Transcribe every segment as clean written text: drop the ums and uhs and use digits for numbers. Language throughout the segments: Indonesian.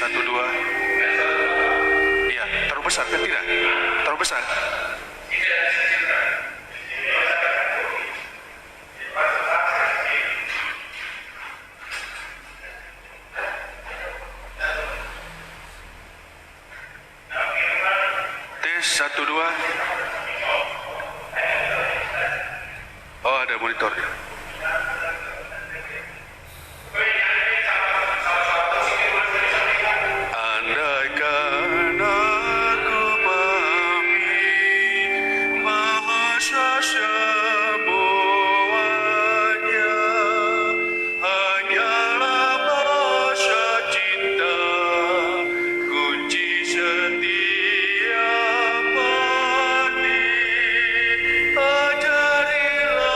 satu dua. Iya, terlalu besar kan tidak? Terlalu besar. Tes satu dua. Oh, ada monitornya. Andaikan aku pahami bahasa semuanya hanyalah bahasa cinta, kunci setiap hati. Ajarilah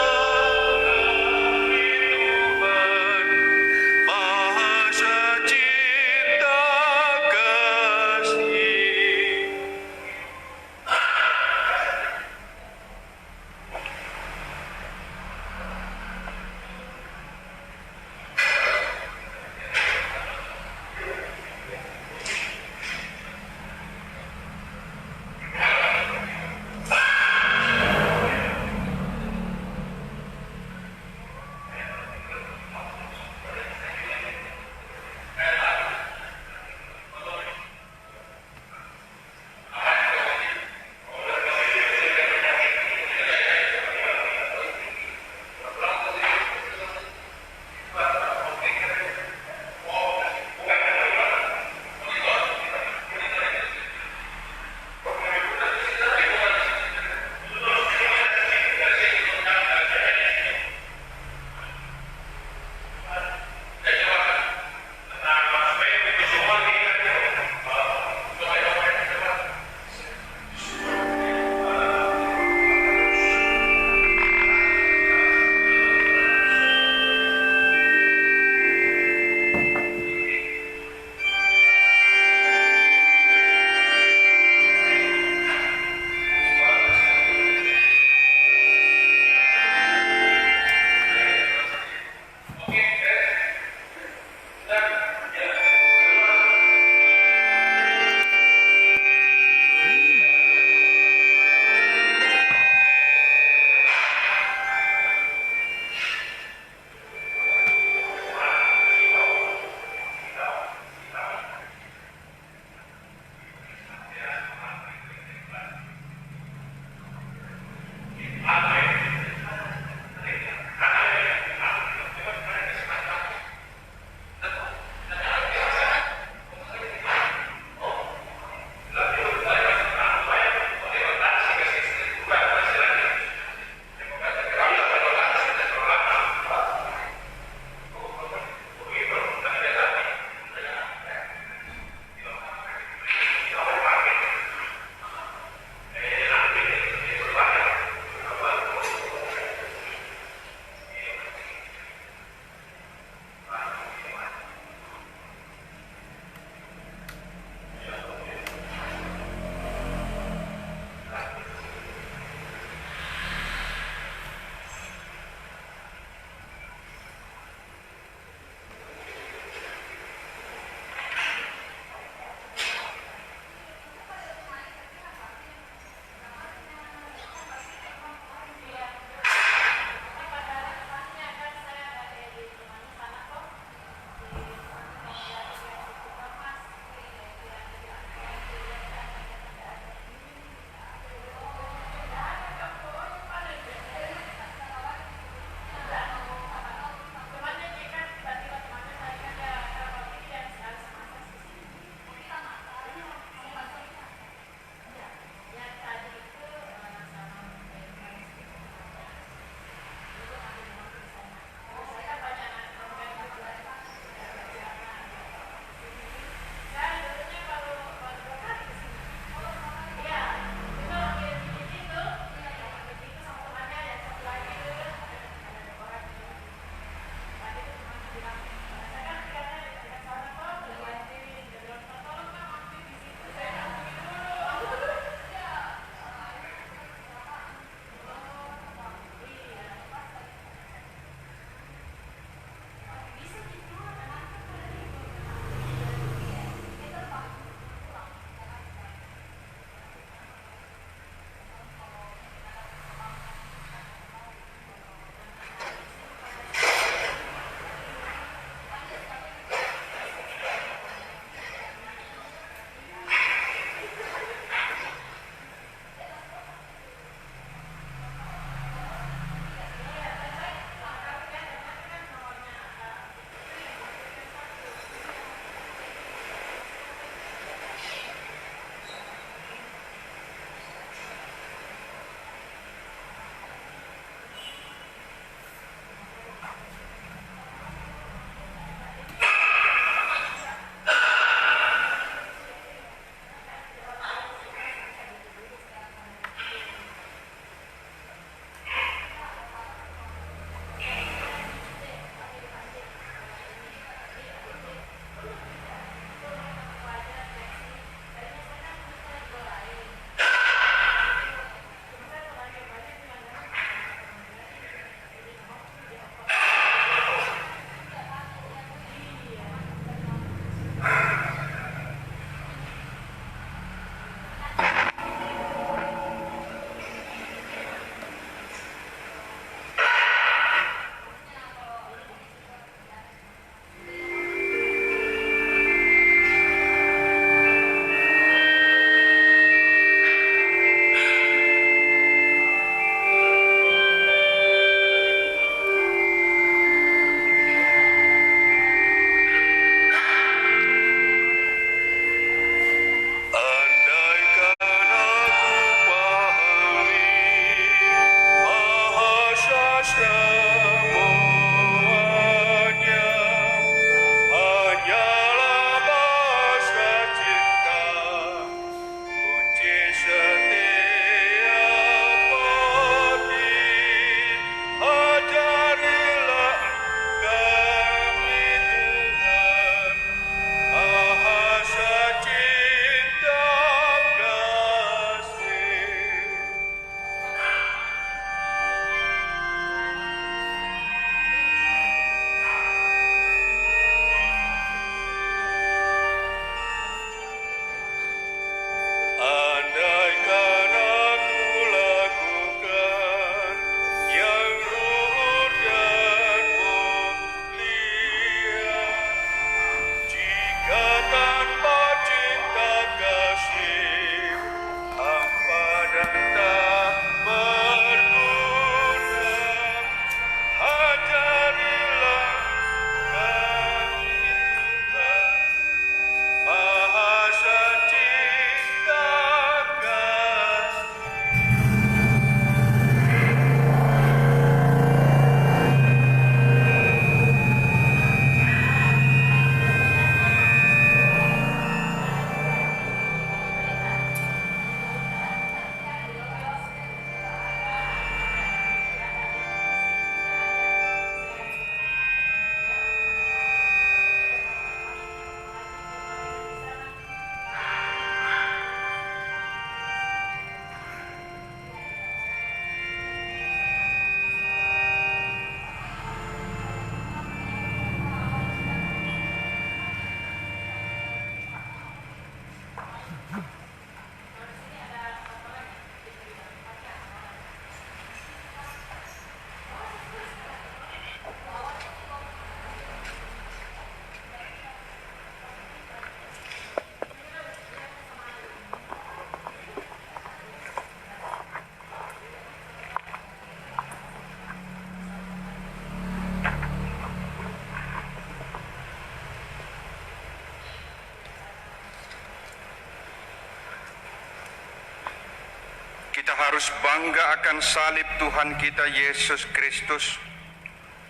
Kita harus bangga akan salib Tuhan kita Yesus Kristus,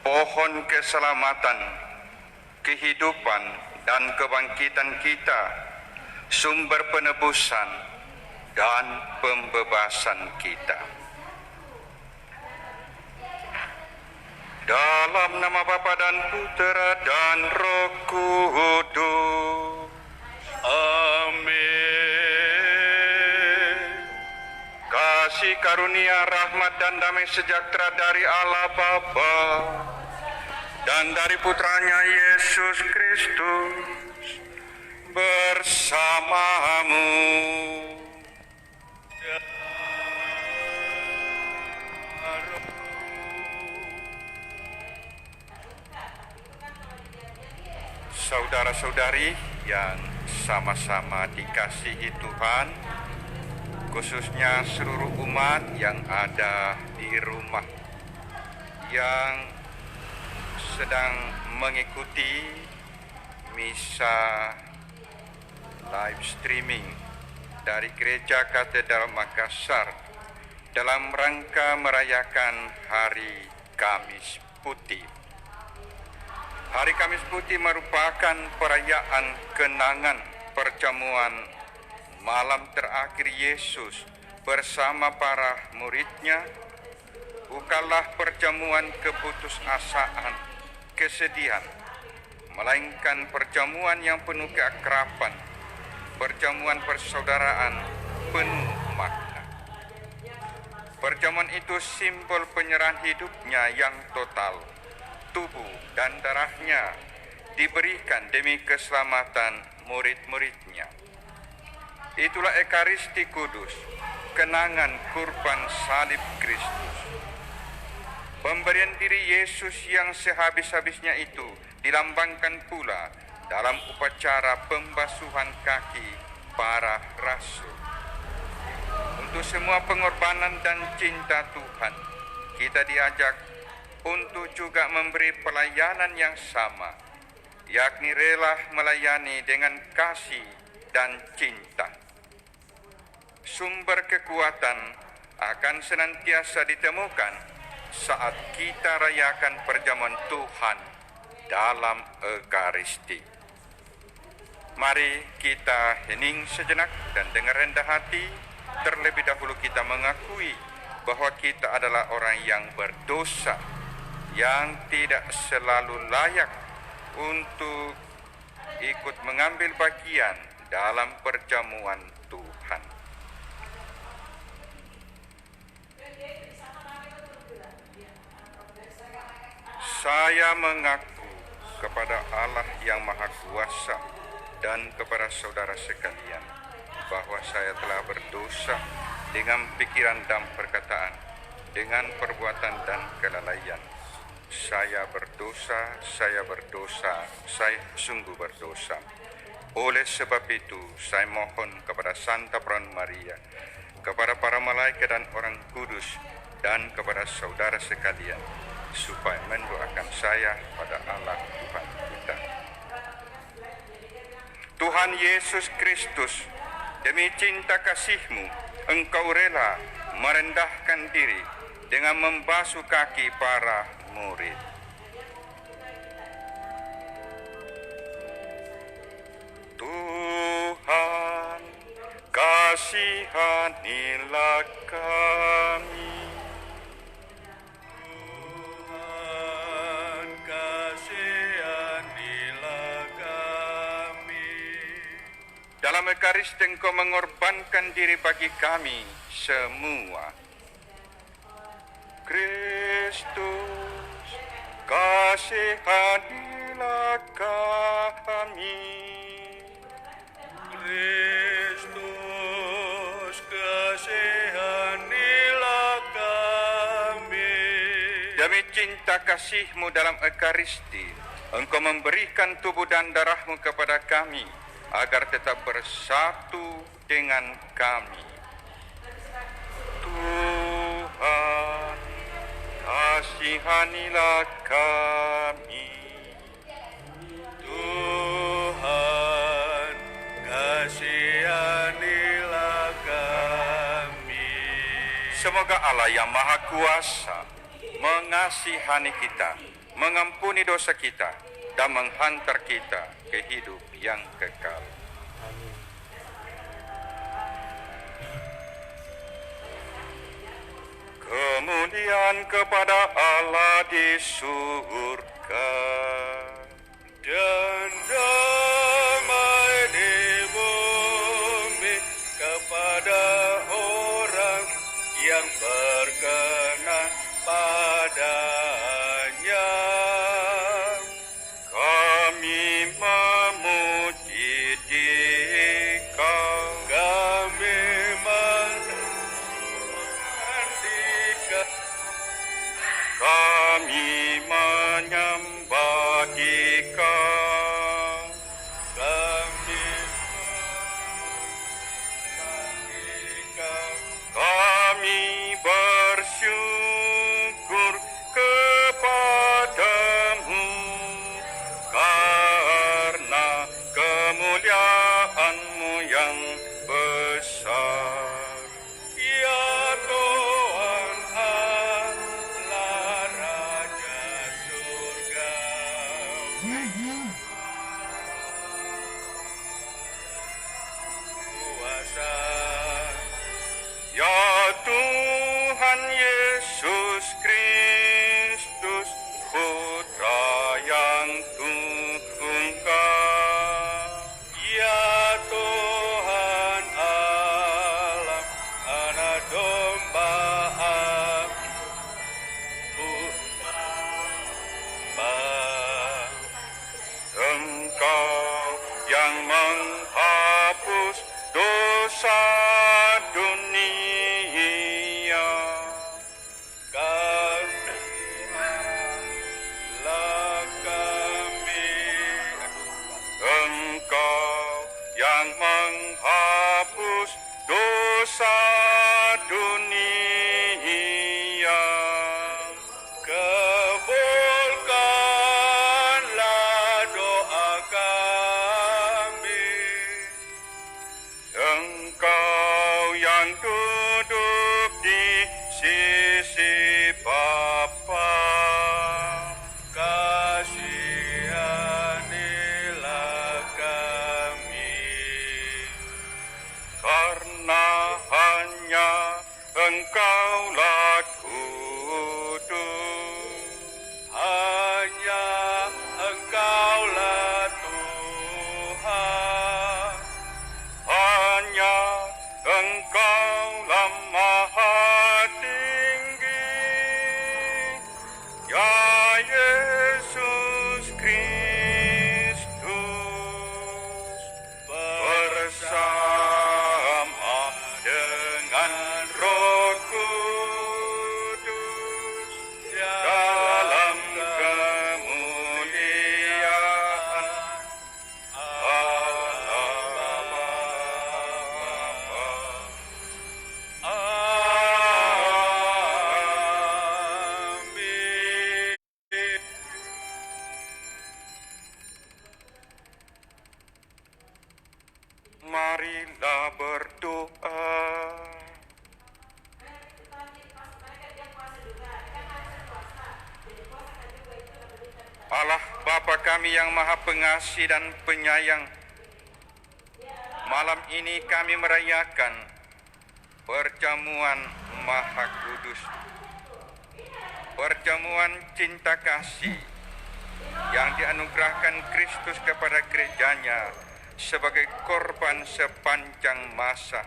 pohon keselamatan, kehidupan, dan kebangkitan kita, sumber penebusan dan pembebasan kita. Dalam nama Bapa dan Putera dan Roh Kudus. Amin. Kasih karunia, rahmat dan damai sejahtera dari Allah Bapa dan dari Putranya Yesus Kristus bersamamu. Saudara-saudari yang sama-sama dikasihi Tuhan, khususnya seluruh umat yang ada di rumah, yang sedang mengikuti misa live streaming dari Gereja Katedral Makassar dalam rangka merayakan Hari Kamis Putih. Hari Kamis Putih merupakan perayaan kenangan perjamuan malam terakhir Yesus bersama para muridnya, bukanlah perjamuan keputusasaan, kesedihan, melainkan perjamuan yang penuh keakraban, perjamuan persaudaraan penuh makna. Perjamuan itu simbol penyerahan hidupnya yang total. Tubuh dan darahnya diberikan demi keselamatan murid-muridnya. Itulah Ekaristi Kudus, kenangan kurban salib Kristus. Pemberian diri Yesus yang sehabis-habisnya itu dilambangkan pula dalam upacara pembasuhan kaki para rasul. Untuk semua pengorbanan dan cinta Tuhan, kita diajak untuk juga memberi pelayanan yang sama, yakni rela melayani dengan kasih dan cinta. Sumber kekuatan akan senantiasa ditemukan saat kita rayakan perjamuan Tuhan dalam Ekaristi. Mari kita hening sejenak dan dengan rendah hati, terlebih dahulu kita mengakui bahwa kita adalah orang yang berdosa, yang tidak selalu layak untuk ikut mengambil bagian dalam perjamuan Tuhan. Saya mengaku kepada Allah yang Maha Kuasa dan kepada saudara sekalian bahwa saya telah berdosa dengan pikiran dan perkataan, dengan perbuatan dan kelalaian. Saya berdosa, saya sungguh berdosa. Oleh sebab itu, saya mohon kepada Santa Peron Maria, kepada para malaikat dan orang kudus, dan kepada saudara sekalian, supaya mendoakan saya pada Allah Tuhan kita. Tuhan Yesus Kristus, demi cinta kasih-Mu, Engkau rela merendahkan diri dengan membasuh kaki para murid. Tuhan, kasihanilah kami. Tuhan, kasihanilah kami. Dalam Ekaristi Engkau mengorbankan diri bagi kami semua. Kristus, kasihanilah kami. Kristus, kasihanilah kami. Demi cinta kasih-Mu dalam Ekaristi, Engkau memberikan tubuh dan darah-Mu kepada kami, agar tetap bersatu dengan kami. Tuhan, kasihanilah kami. Tuhan, kasihanilah kami. Semoga Allah yang Maha Kuasa mengasihani kita, mengampuni dosa kita, dan menghantar kita ke hidup yang kekal. Kemuliaan kepada Allah di surga dan damai di bumi kepada orang yang berkenan padanya. Kami memuji Dikau, kami mengandika, kami menyembah Dikau, kami kami bersyukur kepadamu karena kemuliaan-Mu yang besar. Ya Tuhan Allah Raja surga, kuasa. Ya Tuhan Yesus Kristus, Putra yang tunggal. Ya Tuhan Allah, Anak Domba Engkau yang menghapus dosa dunia, Engkau yang menghapus dosa dunia, kabulkanlah doa kami. Engkau yang duduk di sisi Bapa, kasihanilah kami, karena hanya Engkaulah kudus, hanya Engkaulah Tuhan, hanya Engkaulah Maha Tinggi, ya Yesus Kristus, bersama dengan Roh Kudus dalam kemuliaan Allah Bapa. Amin. Marilah berdoa. Allah Bapa kami yang Maha Pengasih dan Penyayang, malam ini kami merayakan perjamuan Maha Kudus, perjamuan cinta kasih yang dianugerahkan Kristus kepada gerejanya sebagai korban sepanjang masa.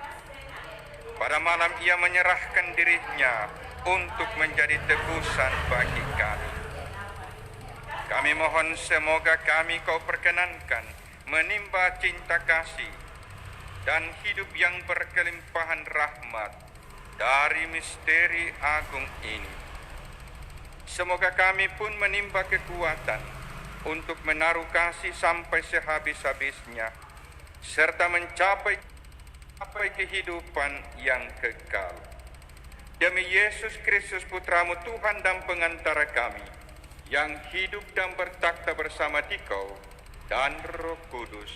Pada malam ia menyerahkan dirinya untuk menjadi tebusan bagi kami. Kami mohon semoga kami Kau perkenankan menimba cinta kasih dan hidup yang berkelimpahan rahmat dari misteri agung ini. Semoga kami pun menimba kekuatan untuk menaruh kasih sampai sehabis-habisnya, serta mencapai kehidupan yang kekal. Demi Yesus Kristus Putramu Tuhan dan pengantara kami, yang hidup dan bertakhta bersama Dikau dan Roh Kudus,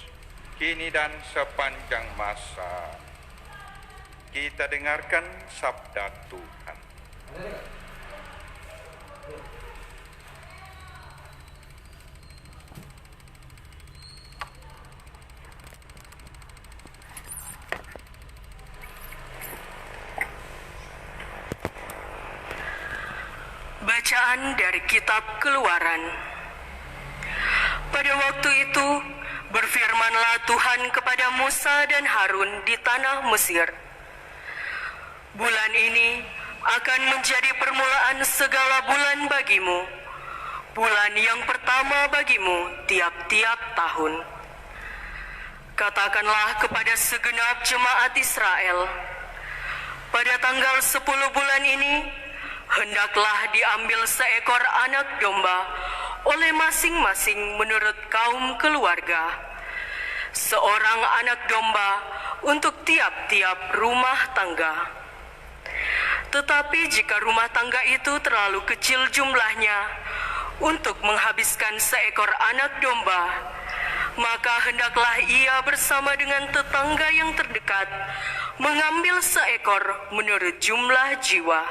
kini dan sepanjang masa. Kita dengarkan sabda Tuhan. Bacaan dari Kitab Keluaran. Pada waktu itu, berfirmanlah Tuhan kepada Musa dan Harun di tanah Mesir. Bulan ini akan menjadi permulaan segala bulan bagimu, bulan yang pertama bagimu tiap-tiap tahun. Katakanlah kepada segenap jemaat Israel, pada tanggal 10 bulan ini, hendaklah diambil seekor anak domba oleh masing-masing menurut kaum keluarga, seorang anak domba untuk tiap-tiap rumah tangga. Tetapi jika rumah tangga itu terlalu kecil jumlahnya untuk menghabiskan seekor anak domba, maka hendaklah ia bersama dengan tetangga yang terdekat mengambil seekor menurut jumlah jiwa.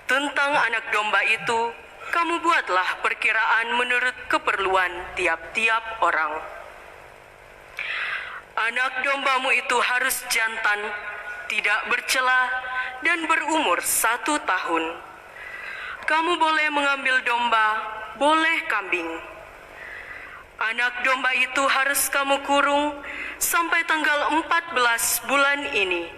Tentang anak domba itu, kamu buatlah perkiraan menurut keperluan tiap-tiap orang. Anak dombamu itu harus jantan, tidak bercela, dan berumur 1 tahun. Kamu boleh mengambil domba, boleh kambing. Anak domba itu harus kamu kurung sampai tanggal 14 bulan ini.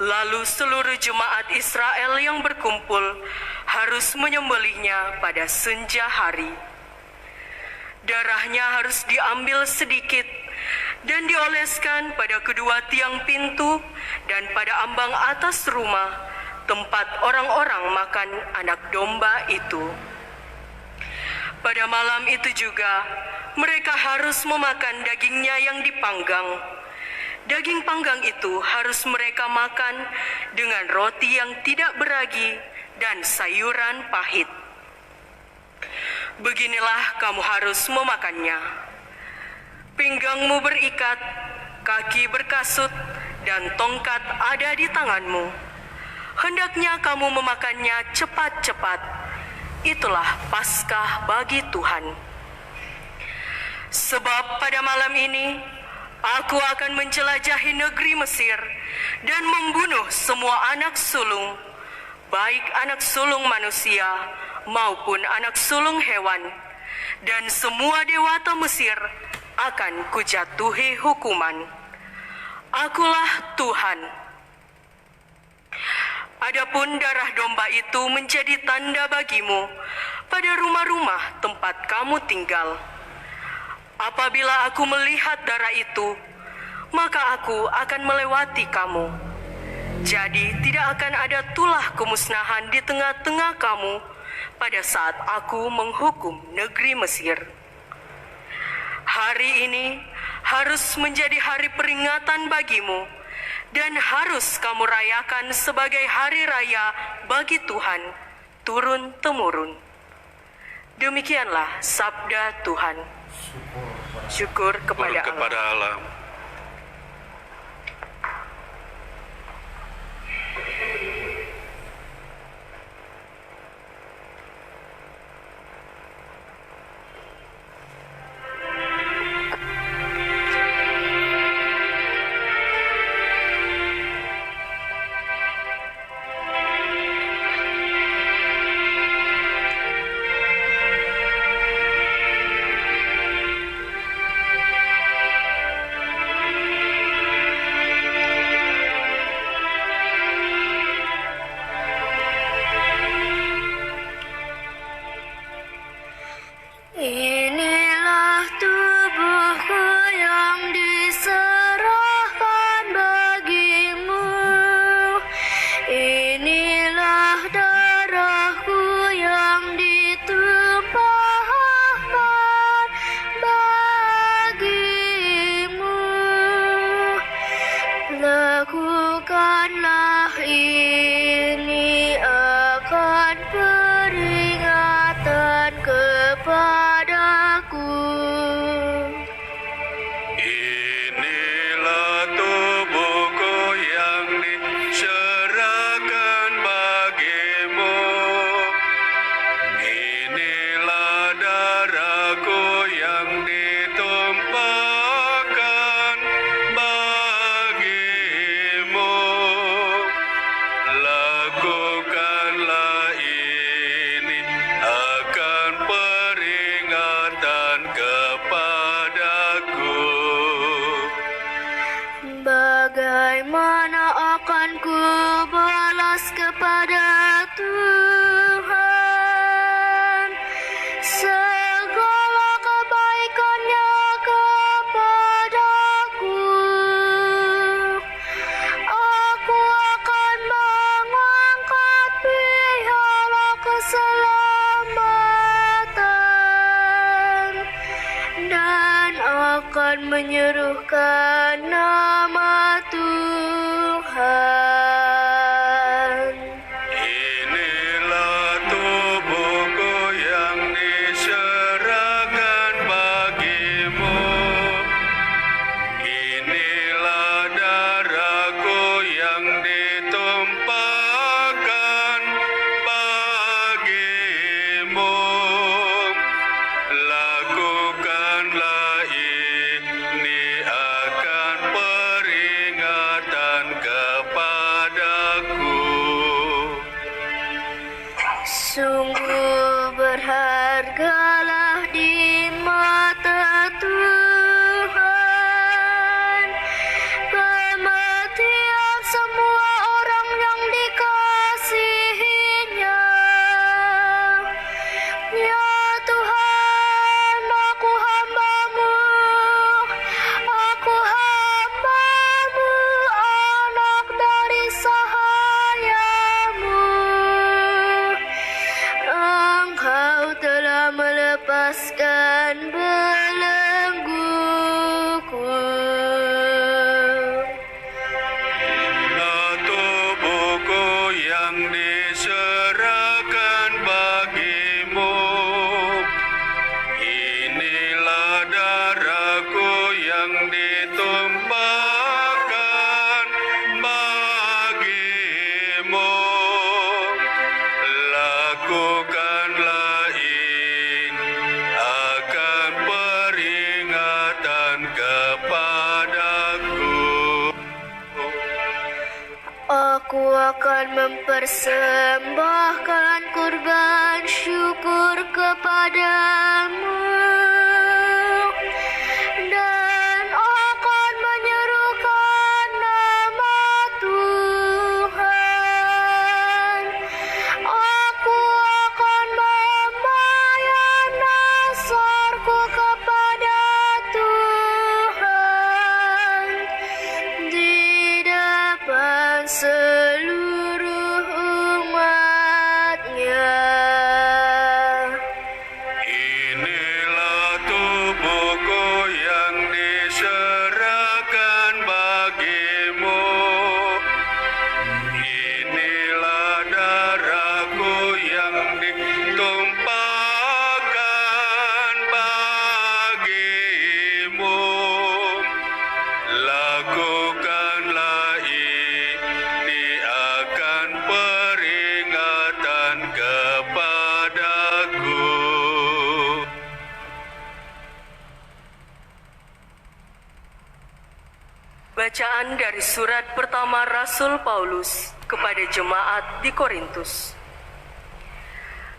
Lalu seluruh jemaat Israel yang berkumpul harus menyembelihnya pada senja hari. Darahnya harus diambil sedikit dan dioleskan pada kedua tiang pintu dan pada ambang atas rumah tempat orang-orang makan anak domba itu. Pada malam itu juga mereka harus memakan dagingnya yang dipanggang. Daging panggang itu harus mereka makan dengan roti yang tidak beragi dan sayuran pahit. Beginilah kamu harus memakannya. Pinggangmu berikat, kaki berkasut, dan tongkat ada di tanganmu. Hendaknya kamu memakannya cepat-cepat. Itulah Paskah bagi Tuhan. Sebab pada malam ini, aku akan menjelajahi negeri Mesir dan membunuh semua anak sulung, baik anak sulung manusia maupun anak sulung hewan, dan semua dewata Mesir akan kujatuhi hukuman. Akulah Tuhan. Adapun darah domba itu menjadi tanda bagimu pada rumah-rumah tempat kamu tinggal. Apabila aku melihat darah itu, maka aku akan melewati kamu. Jadi tidak akan ada tulah kemusnahan di tengah-tengah kamu pada saat aku menghukum negeri Mesir. Hari ini harus menjadi hari peringatan bagimu dan harus kamu rayakan sebagai hari raya bagi Tuhan turun-temurun. Demikianlah sabda Tuhan. Syukur kepada Allah. Inilah tubuhku yang diserahkan bagimu. Inilah darahku yang ditumpahkan bagimu. Lakukanlah ini akan peringatan kepadaku. Inilah tubuhku yang akan menyerukan nama Tuhan. Inilah tubuhku yang diserahkan bagimu. Inilah darahku yang ditumpahkan bagimu. Lakukanlah ini akan peringatan kepadaku. Sungguh berhargalah di mata Tuhan kematian semua orang yang dikasihinya. Ya Tuhan, aku hambamu, anak dari sahayamu. Engkau telah melepaskan belengguku. Inilah tubuhku yang diserahkan bagimu. Inilah darahku yang ditumpahkan bagimu. Lakukanlah ini akan peringatan kepadaku. Aku akan mempersembahkan kurban syukur kepadamu dan akan menyerukan nama Tuhan. Aku akan membayar nasarku kepada Tuhan di depan seluruh umatnya. Inilah tubuhku yang diserahkan bagimu. Inilah darahku yang ditumpahkan bagimu. Lakukanlah ini akan peringatan kepadaku. Bacaan dari surat pertama Rasul Paulus kepada jemaat di Korintus.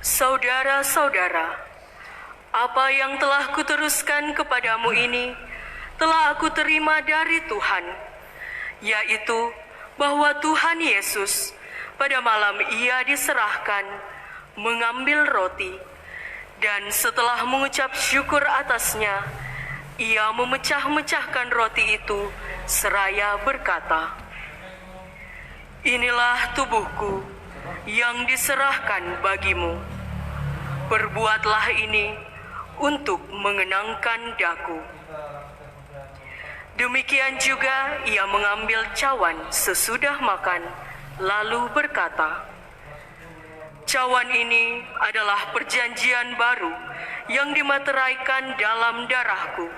Saudara-saudara, apa yang telah kuteruskan kepadamu ini telah aku terima dari Tuhan, yaitu bahwa Tuhan Yesus pada malam Ia diserahkan mengambil roti, dan setelah mengucap syukur atasnya, Ia memecah-mecahkan roti itu seraya berkata, "Inilah tubuhku yang diserahkan bagimu. Perbuatlah ini untuk mengenangkan daku." Demikian juga Ia mengambil cawan sesudah makan, lalu berkata, "Cawan ini adalah perjanjian baru yang dimateraikan dalam darahku.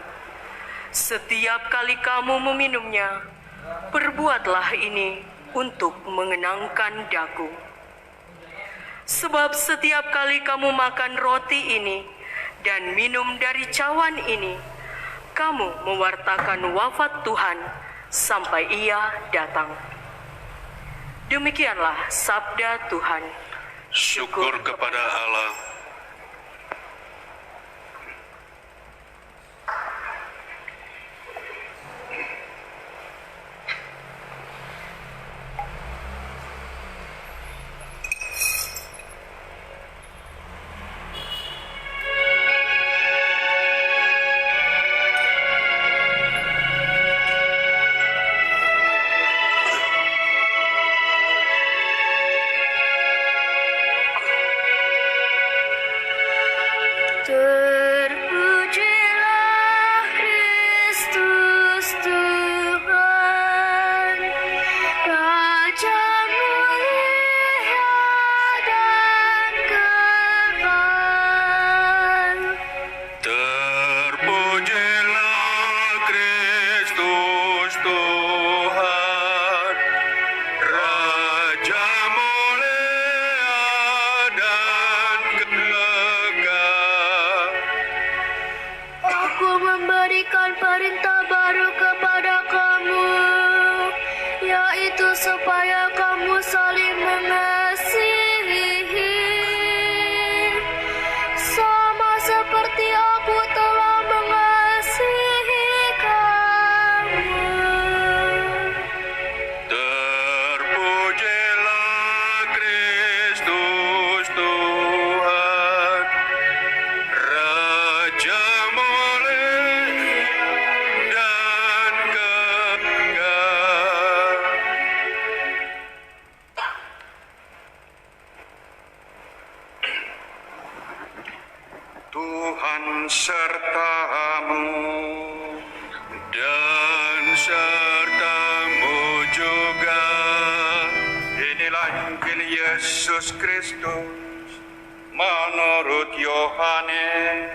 Setiap kali kamu meminumnya, perbuatlah ini untuk mengenangkan daku. Sebab setiap kali kamu makan roti ini dan minum dari cawan ini, kamu mewartakan wafat Tuhan sampai Ia datang." Demikianlah sabda Tuhan. Syukur kepada Allah. serta-Mu juga. Inilah Injil Yesus Kristus menurut Yohanes.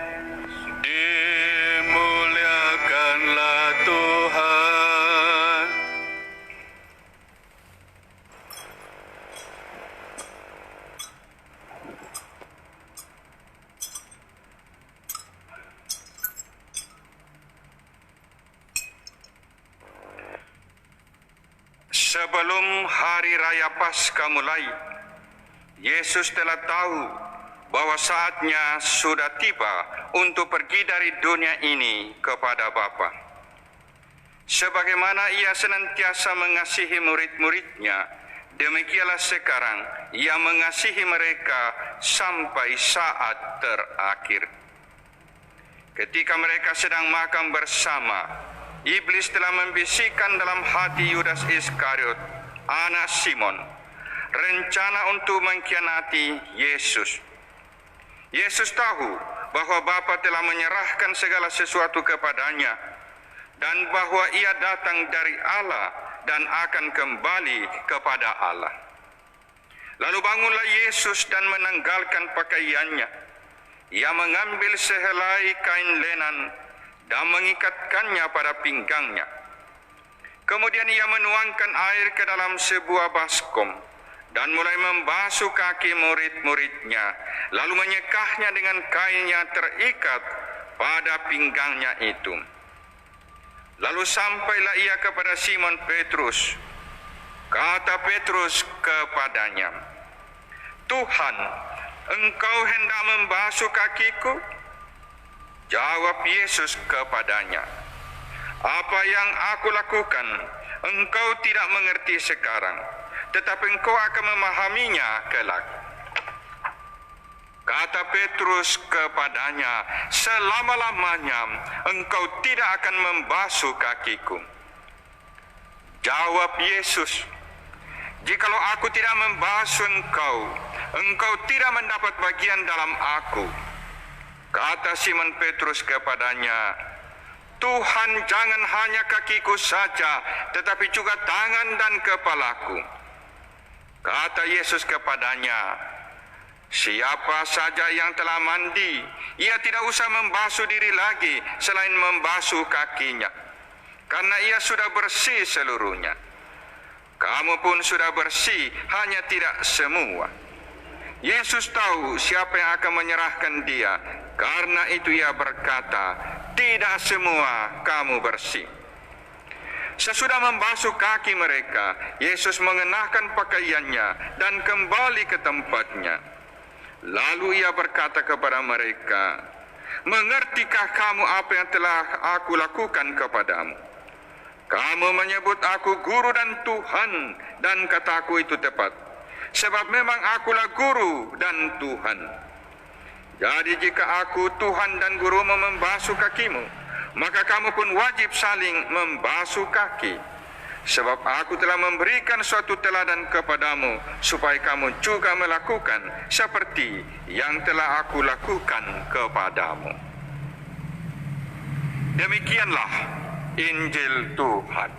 Dimuliakanlah Tuhan. Sebelum hari raya Paskah mulai, Yesus telah tahu bahwa saatnya sudah tiba untuk pergi dari dunia ini kepada Bapa. Sebagaimana Ia senantiasa mengasihi murid-muridnya, demikianlah sekarang Ia mengasihi mereka sampai saat terakhir. Ketika mereka sedang makan bersama, Iblis telah membisikkan dalam hati Yudas Iskariot, anak Simon, rencana untuk mengkhianati Yesus. Yesus tahu bahwa Bapa telah menyerahkan segala sesuatu kepadanya dan bahwa Ia datang dari Allah dan akan kembali kepada Allah. Lalu bangunlah Yesus dan menanggalkan pakaiannya. Ia mengambil sehelai kain lenan dan mengikatkannya pada pinggangnya. Kemudian Ia menuangkan air ke dalam sebuah baskom dan mulai membasuh kaki murid-muridnya, lalu menyekahnya dengan kain yang terikat pada pinggangnya itu. Lalu sampailah Ia kepada Simon Petrus. Kata Petrus kepadanya, "Tuhan, Engkau hendak membasuh kakiku?" Jawab Yesus kepadanya, "Apa yang aku lakukan, engkau tidak mengerti sekarang, tetapi engkau akan memahaminya kelak." Kata Petrus kepadanya, "Selama-lamanya engkau tidak akan membasuh kakiku." Jawab Yesus, "Jikalau aku tidak membasuh engkau, engkau tidak mendapat bagian dalam aku." Kata Simon Petrus kepadanya, "Tuhan, jangan hanya kakiku saja, tetapi juga tangan dan kepalaku." Kata Yesus kepadanya, "Siapa saja yang telah mandi, ia tidak usah membasuh diri lagi selain membasuh kakinya, karena ia sudah bersih seluruhnya. Kamu pun sudah bersih, hanya tidak semua." Yesus tahu siapa yang akan menyerahkan Dia. Karena itu Ia berkata, "Tidak semua kamu bersih." Sesudah membasuh kaki mereka, Yesus mengenakan pakaiannya dan kembali ke tempatnya. Lalu Ia berkata kepada mereka, "Mengertikah kamu apa yang telah aku lakukan kepadamu? Kamu menyebut aku guru dan Tuhan, dan kataku itu tepat, sebab memang akulah guru dan Tuhan. Jadi jika aku, Tuhan dan gurumu, membasuh kakimu, maka kamu pun wajib saling membasuh kaki. Sebab aku telah memberikan suatu teladan kepadamu, supaya kamu juga melakukan seperti yang telah aku lakukan kepadamu." Demikianlah Injil Tuhan.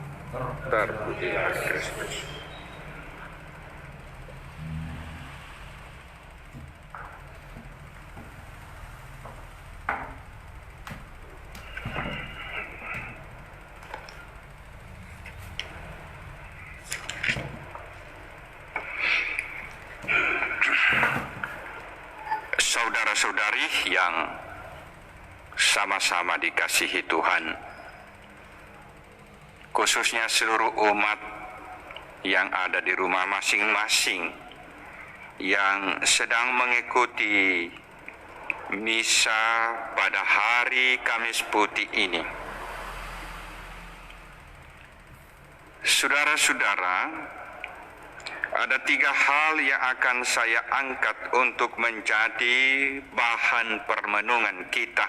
Terpujilah Kristus. Saudara-saudari yang sama-sama dikasihi Tuhan, khususnya seluruh umat yang ada di rumah masing-masing yang sedang mengikuti misa pada hari Kamis Putih ini. Saudara-saudara, ada 3 hal yang akan saya angkat untuk menjadi bahan permenungan kita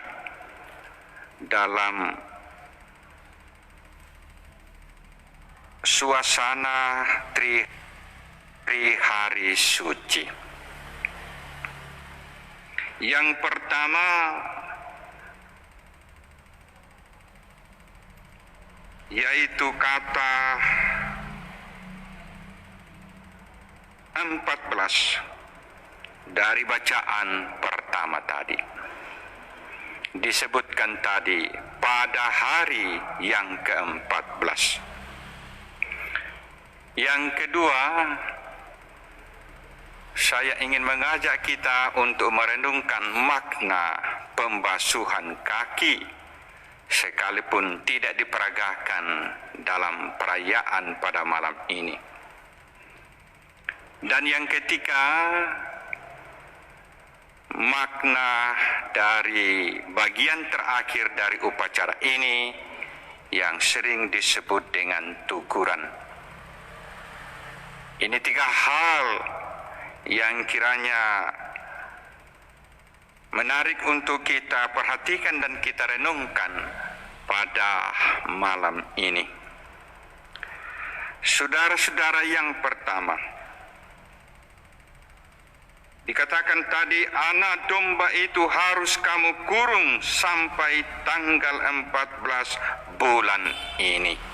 dalam suasana Trihari Suci. Yang pertama, yaitu kata 14 dari bacaan pertama tadi. Disebutkan tadi pada hari yang ke-14. Yang kedua, saya ingin mengajak kita untuk merenungkan makna pembasuhan kaki sekalipun tidak diperagakan dalam perayaan pada malam ini. Dan yang ketiga, makna dari bagian terakhir dari upacara ini yang sering disebut dengan tuguran. Ini tiga hal yang kiranya menarik untuk kita perhatikan dan kita renungkan pada malam ini. Saudara-saudara, yang pertama, dikatakan tadi, anak domba itu harus kamu kurung sampai tanggal 14 bulan ini.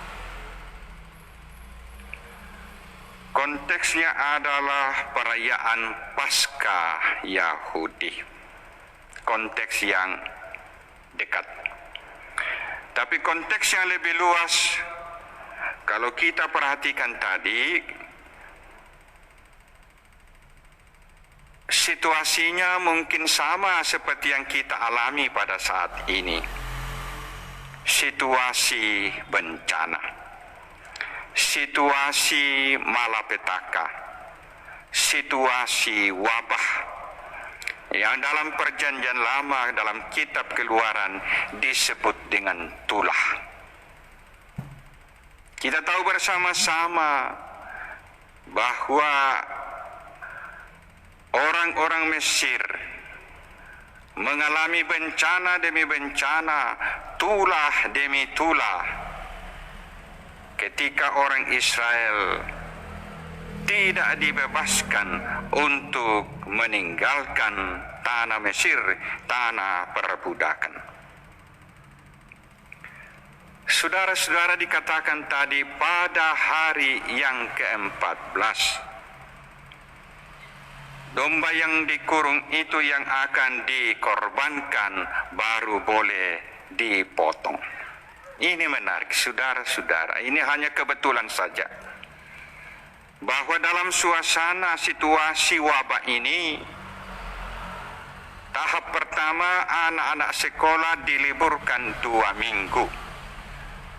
Konteksnya adalah perayaan Paskah Yahudi. Konteks yang dekat. Tapi konteks yang lebih luas, kalau kita perhatikan tadi, situasinya mungkin sama seperti yang kita alami pada saat ini. Situasi bencana, situasi malapetaka, situasi wabah yang dalam perjanjian lama dalam kitab Keluaran disebut dengan tulah. Kita tahu bersama-sama bahwa orang-orang Mesir mengalami bencana demi bencana, tulah demi tulah, ketika orang Israel tidak dibebaskan untuk meninggalkan tanah Mesir, tanah perbudakan. Saudara-saudara, dikatakan tadi pada hari yang ke-14, domba yang dikurung itu yang akan dikorbankan baru boleh dipotong. Ini menarik, saudara-saudara. Ini hanya kebetulan saja bahwa dalam suasana situasi wabah ini, tahap pertama anak-anak sekolah diliburkan 2 minggu.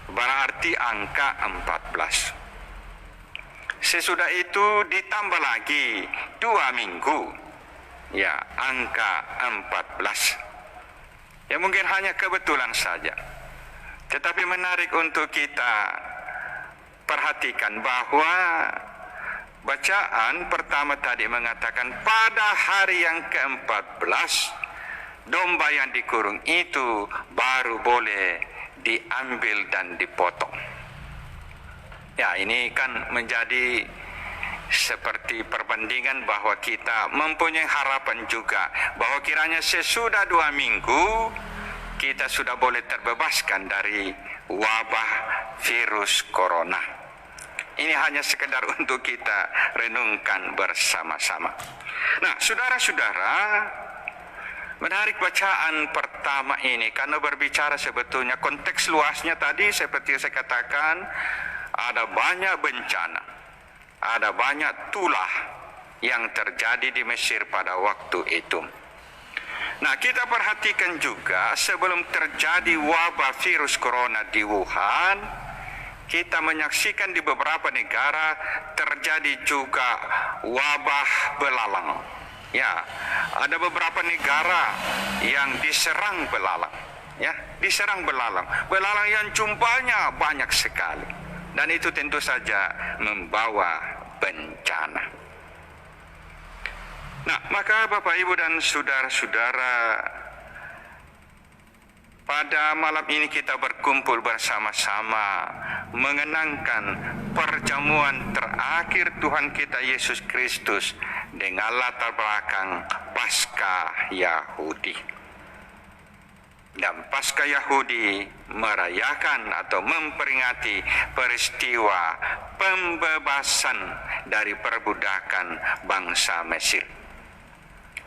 Berarti angka 14. Sesudah itu ditambah lagi 2 minggu. Ya, angka 14. Ya, mungkin hanya kebetulan saja. Tetapi menarik untuk kita perhatikan bahwa bacaan pertama tadi mengatakan pada hari yang ke-14 domba yang dikurung itu baru boleh diambil dan dipotong. Ya, ini kan menjadi seperti perbandingan bahwa kita mempunyai harapan juga bahwa kiranya sesudah 2 minggu kita sudah boleh terbebaskan dari wabah virus corona. Ini hanya sekedar untuk kita renungkan bersama-sama. Nah, saudara-saudara, menarik bacaan pertama ini karena berbicara sebetulnya konteks luasnya tadi seperti saya katakan, ada banyak bencana, ada banyak tulah yang terjadi di Mesir pada waktu itu. Nah, kita perhatikan juga sebelum terjadi wabah virus corona di Wuhan, kita menyaksikan di beberapa negara terjadi juga wabah belalang. Ya, ada beberapa negara yang diserang belalang. Ya, diserang belalang. Belalang yang jumlahnya banyak sekali. Dan itu tentu saja membawa bencana. Nah, maka Bapak, Ibu, dan saudara-saudara, pada malam ini kita berkumpul bersama-sama mengenangkan perjamuan terakhir Tuhan kita Yesus Kristus dengan latar belakang Paskah Yahudi. Dan Paskah Yahudi merayakan atau memperingati peristiwa pembebasan dari perbudakan bangsa Mesir.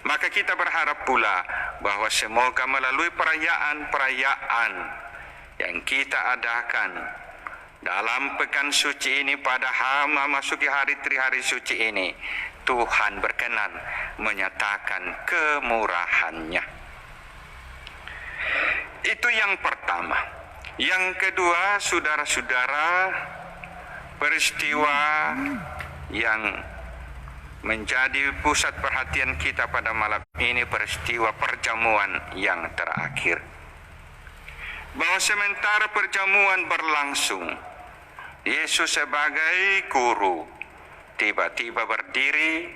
Maka kita berharap pula bahwa semoga melalui perayaan-perayaan yang kita adakan dalam pekan suci ini, pada memasuki hari suci ini, Tuhan berkenan menyatakan kemurahan-Nya. Itu yang pertama. Yang kedua, saudara-saudara, peristiwa yang menjadi pusat perhatian kita pada malam ini, peristiwa perjamuan yang terakhir. Bahwa sementara perjamuan berlangsung, Yesus sebagai guru tiba-tiba berdiri,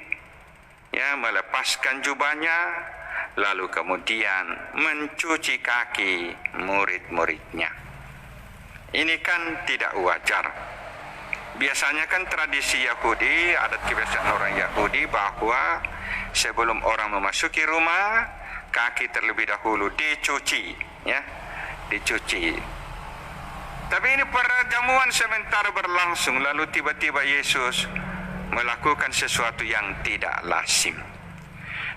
melepaskan jubahnya, lalu kemudian mencuci kaki murid-muridnya. Ini kan tidak wajar. Biasanya kan tradisi Yahudi, adat kebiasaan orang Yahudi, bahwa sebelum orang memasuki rumah, kaki terlebih dahulu dicuci, dicuci. Tapi ini perjamuan sementara berlangsung, lalu tiba-tiba Yesus melakukan sesuatu yang tidak lazim.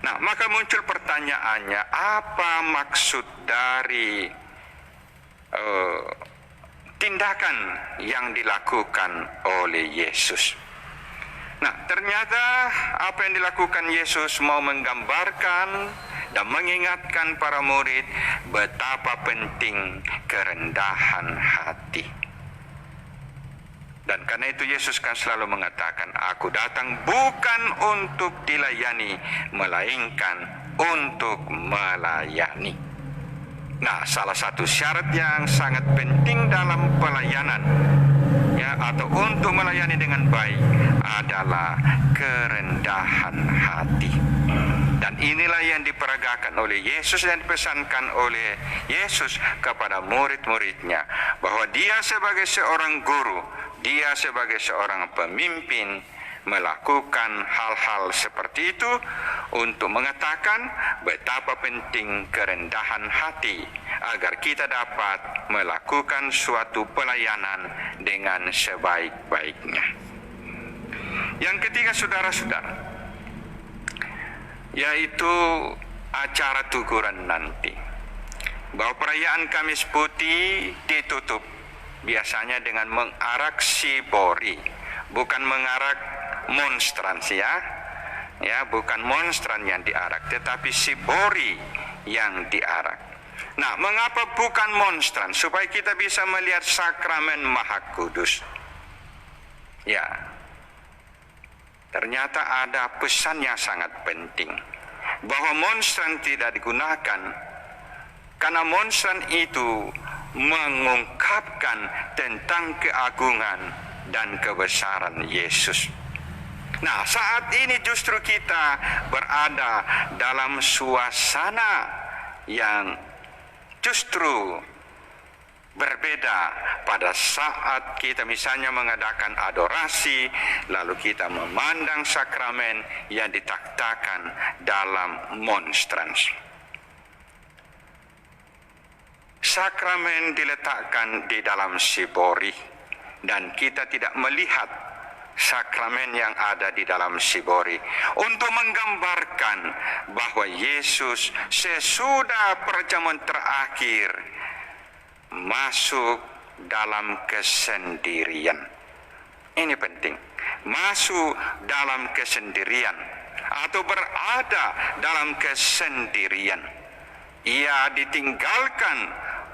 Nah, maka muncul pertanyaannya, apa maksud dari tindakan yang dilakukan oleh Yesus? Nah, ternyata apa yang dilakukan Yesus mau menggambarkan dan mengingatkan para murid betapa penting kerendahan hati. Dan karena itu Yesus kan selalu mengatakan, aku datang bukan untuk dilayani, melainkan untuk melayani. Nah, salah satu syarat yang sangat penting dalam pelayanan, atau untuk melayani dengan baik, adalah kerendahan hati. Dan inilah yang diperagakan oleh Yesus dan dipesankan oleh Yesus kepada murid-muridnya, bahwa dia sebagai seorang guru, dia sebagai seorang pemimpin melakukan hal-hal seperti itu untuk mengatakan betapa penting kerendahan hati agar kita dapat melakukan suatu pelayanan dengan sebaik-baiknya. Yang ketiga, saudara-saudara, yaitu acara teguran nanti. Bahwa perayaan Kamis Putih ditutup biasanya dengan mengarak sibori, bukan mengarak monstrans, bukan monstran yang diarak, tetapi sibori yang diarak. Nah, mengapa bukan monstran? Supaya kita bisa melihat sakramen Maha Kudus. Ternyata ada pesan yang sangat penting, bahwa monstran tidak digunakan karena monstran itu mengungkapkan tentang keagungan dan kebesaran Yesus. Nah, saat ini justru kita berada dalam suasana yang justru berbeda pada saat kita misalnya mengadakan adorasi, lalu kita memandang sakramen yang ditaktakan dalam monstrans. Sakramen diletakkan di dalam sibori, dan kita tidak melihat sakramen yang ada di dalam sibori, untuk menggambarkan bahwa Yesus sesudah perjamuan terakhir masuk dalam kesendirian. Ini penting, masuk dalam kesendirian atau berada dalam kesendirian. Ia ditinggalkan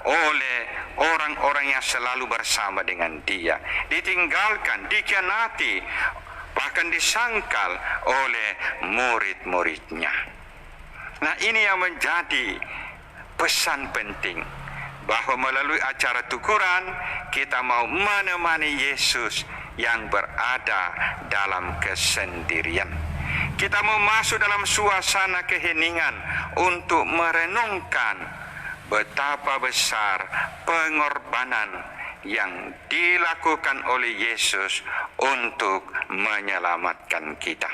oleh orang-orang yang selalu bersama dengan dia, ditinggalkan, dikhianati, bahkan disangkal oleh murid-muridnya. Nah, ini yang menjadi pesan penting, bahwa melalui acara tukuran kita mau menemani Yesus yang berada dalam kesendirian. Kita mau masuk dalam suasana keheningan untuk merenungkan betapa besar pengorbanan yang dilakukan oleh Yesus untuk menyelamatkan kita.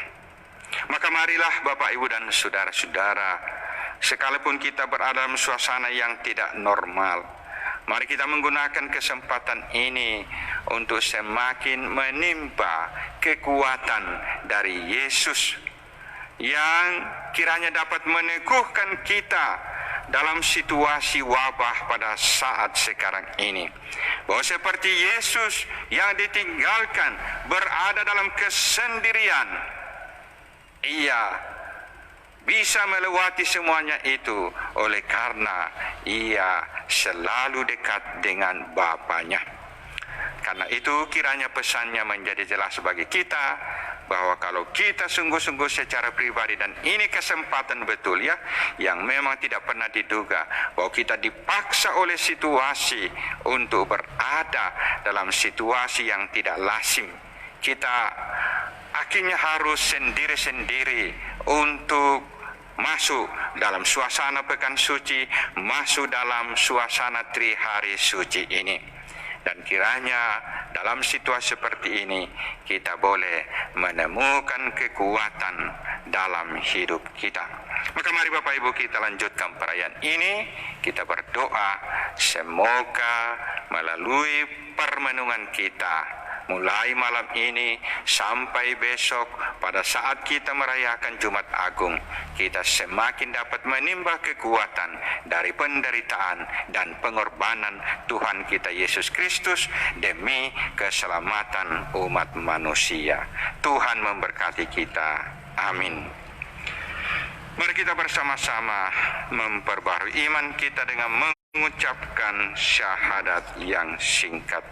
Maka marilah Bapak, Ibu, dan saudara-saudara, sekalipun kita berada dalam suasana yang tidak normal. Mari kita menggunakan kesempatan ini untuk semakin menimba kekuatan dari Yesus yang kiranya dapat meneguhkan kita dalam situasi wabah pada saat sekarang ini. Bahwa seperti Yesus yang ditinggalkan berada dalam kesendirian, Ia bisa melewati semuanya itu oleh karena Ia selalu dekat dengan Bapanya. Karena itu kiranya pesannya menjadi jelas bagi kita, bahwa kalau kita sungguh-sungguh secara pribadi, dan ini kesempatan betul ya, yang memang tidak pernah diduga, bahwa kita dipaksa oleh situasi untuk berada dalam situasi yang tidak lazim. Kita akhirnya harus sendiri-sendiri untuk masuk dalam suasana pekan suci, masuk dalam suasana trihari suci ini. Dan kiranya dalam situasi seperti ini kita boleh menemukan kekuatan dalam hidup kita. Maka mari Bapak Ibu kita lanjutkan perayaan ini. Kita berdoa semoga melalui permenungan kita mulai malam ini sampai besok pada saat kita merayakan Jumat Agung, kita semakin dapat menimba kekuatan dari penderitaan dan pengorbanan Tuhan kita Yesus Kristus demi keselamatan umat manusia. Tuhan memberkati kita. Amin. Mari kita bersama-sama memperbarui iman kita dengan mengucapkan syahadat yang singkat.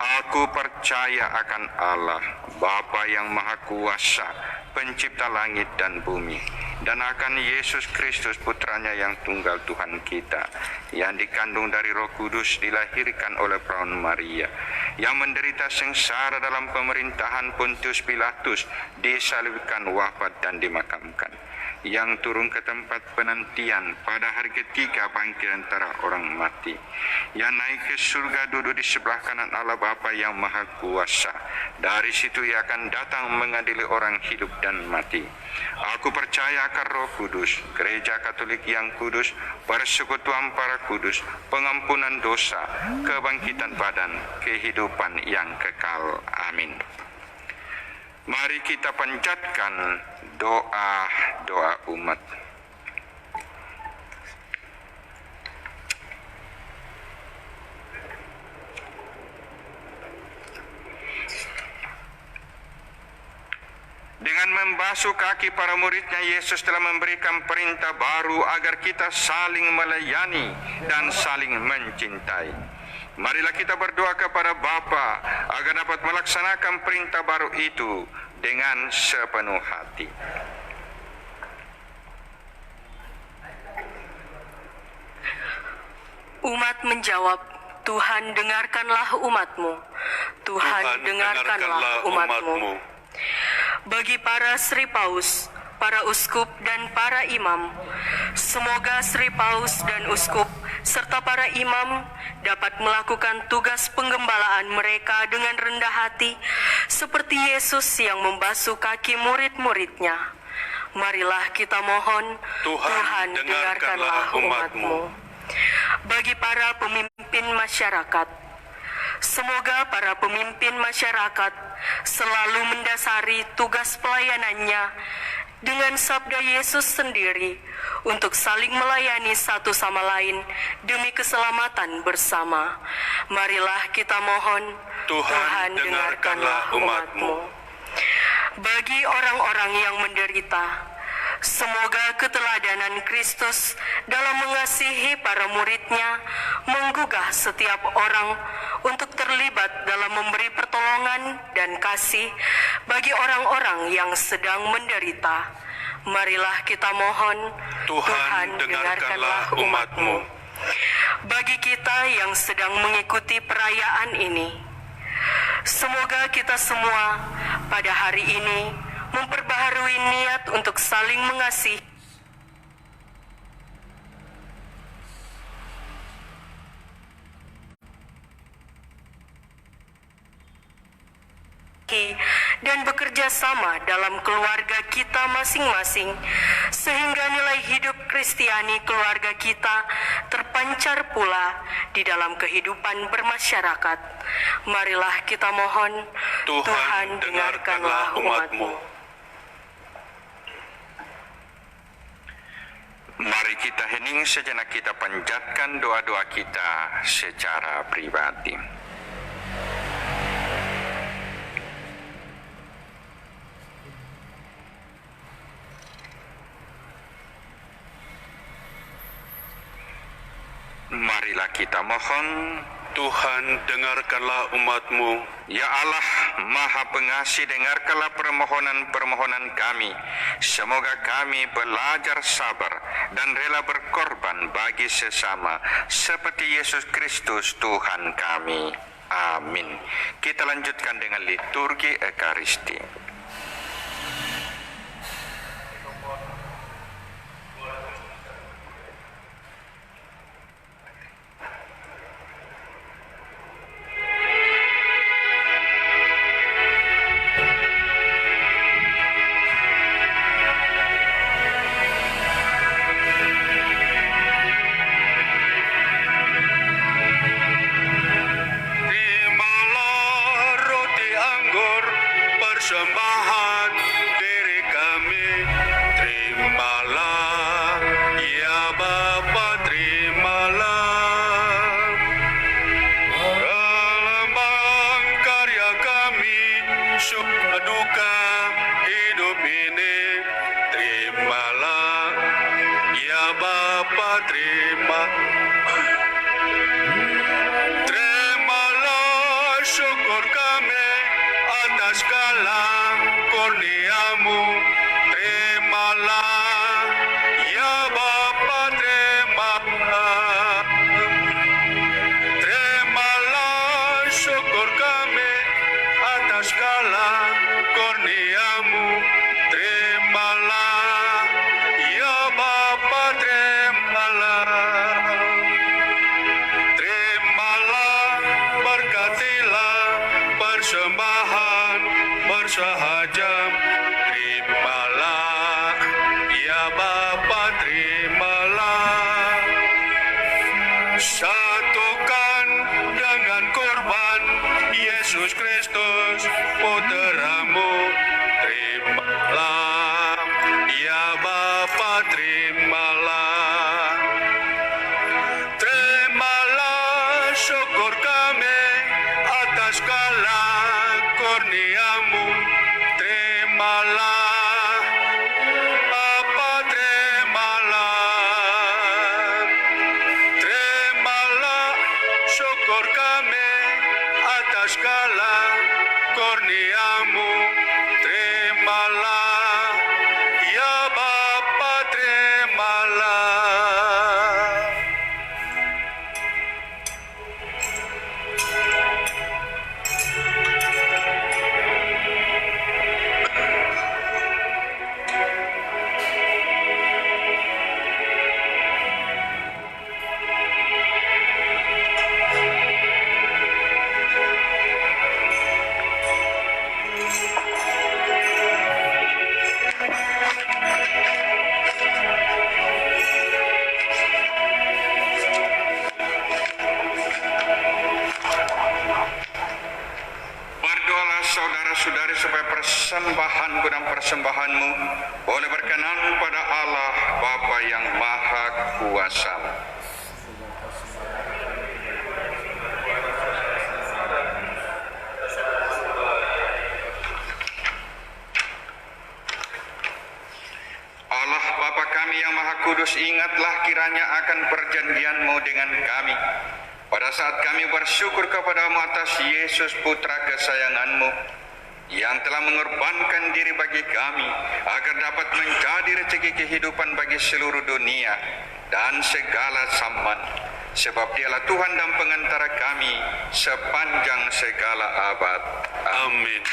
Aku percaya akan Allah, Bapa yang Maha Kuasa, pencipta langit dan bumi, dan akan Yesus Kristus putranya yang tunggal Tuhan kita, yang dikandung dari Roh Kudus, dilahirkan oleh perawan Maria, yang menderita sengsara dalam pemerintahan Pontius Pilatus, disalibkan, wafat dan dimakamkan, yang turun ke tempat penantian pada hari ketiga bangkit antara orang mati, yang naik ke surga duduk di sebelah kanan Allah Bapa yang Maha Kuasa. Dari situ Ia akan datang mengadili orang hidup dan mati. Aku percaya akan Roh Kudus, Gereja Katolik yang kudus, persekutuan para kudus, pengampunan dosa, kebangkitan badan, kehidupan yang kekal. Amin. Mari kita panjatkan doa umat. Dengan membasuh kaki para muridnya, Yesus telah memberikan perintah baru agar kita saling melayani dan saling mencintai. Marilah kita berdoa kepada Bapa agar dapat melaksanakan perintah baru itu dengan sepenuh hati. Umat menjawab, Tuhan dengarkanlah umat-Mu. Tuhan dengarkanlah umat-Mu. Bagi para Sri Paus, para uskup dan para imam, semoga Sri Paus dan uskup serta para imam dapat melakukan tugas penggembalaan mereka dengan rendah hati seperti Yesus yang membasuh kaki murid-muridnya. Marilah kita mohon, Tuhan dengarkanlah umat-Mu. Bagi para pemimpin masyarakat, semoga para pemimpin masyarakat selalu mendasari tugas pelayanannya dengan sabda Yesus sendiri untuk saling melayani satu sama lain demi keselamatan bersama. Marilah kita mohon, Tuhan dengarkanlah umat-Mu. Bagi orang-orang yang menderita, semoga keteladanan Kristus dalam mengasihi para muridnya menggugah setiap orang untuk terlibat dalam memberi pertolongan dan kasih bagi orang-orang yang sedang menderita. Marilah kita mohon, Tuhan dengarkanlah umat-Mu. Bagi kita yang sedang mengikuti perayaan ini, semoga kita semua pada hari ini memperbaharui niat untuk saling mengasihi dan bekerja sama dalam keluarga kita masing-masing, sehingga nilai hidup Kristiani keluarga kita terpancar pula di dalam kehidupan bermasyarakat. Marilah kita mohon, Tuhan dengarkanlah umat-Mu. Mari kita hening sejenak, kita panjatkan doa-doa kita secara pribadi. Marilah kita mohon, Tuhan, dengarkanlah umat-Mu. Ya Allah, Maha Pengasih, dengarkanlah permohonan-permohonan kami. Semoga kami belajar sabar dan rela berkorban bagi sesama, seperti Yesus Kristus Tuhan kami. Amin. Kita lanjutkan dengan liturgi Ekaristi. Persembahan diri kami, terimalah, ya Bapa, terimalah. Lambang karya kami, suka duka hidup ini, terimalah, ya Bapa, terima. Terimalah syukur kami atas segala kurnia-Mu, terimalah, ya Bapa, terimalah. Terimalah syukur kami atas segala kurnia-Mu, terimalah, ya Bapa, terimalah. Terimalah, berkatilah persembahan bersahaja, terimalah, ya Bapa, terimalah. Satukan dengan korban Yesus Kristus Putra-Mu, terimalah, ya Bapa, terimalah. Terimalah syukur kami atas segala kurnia-Mu, terimalah, Bapa, terimalah. Terimalah syukur kami atas segala kurnia-Mu, terimalah, ya Bapa, terimalah. Berdoalah saudara-saudari supaya persembahanku dan persembahanmu boleh berkenan pada Allah Bapa yang Maha Kuasa. Allah Bapa kami yang Maha Kudus, ingatlah kiranya akan perjanjian-Mu dengan kami. Pada saat kami bersyukur kepadamu atas Yesus Putra kesayangan-Mu, yang telah mengorbankan diri bagi kami, agar dapat menjadi rezeki kehidupan bagi seluruh dunia dan segala zaman. Sebab Dialah Tuhan dan pengantara kami sepanjang segala abad. Amin.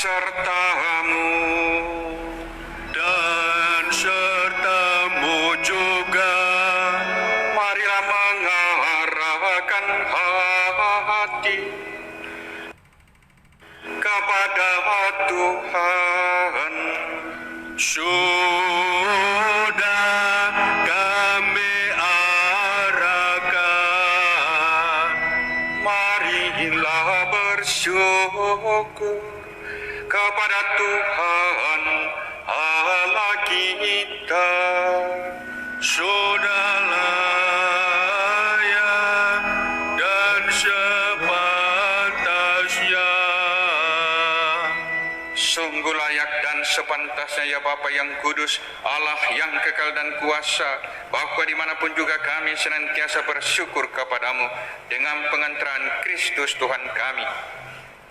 sertamu dan sertamu juga. Marilah mengarahkan hati kepada Tuhan. Sudah kami arahkan, marilah bersyukur kepada Tuhan Allah kita. Sudah layak dan sepantasnya. Sungguh layak dan sepantasnya ya Bapa yang kudus, Allah yang kekal dan kuasa, bahwa dimanapun juga kami senantiasa bersyukur kepadamu dengan pengantaran Kristus Tuhan kami.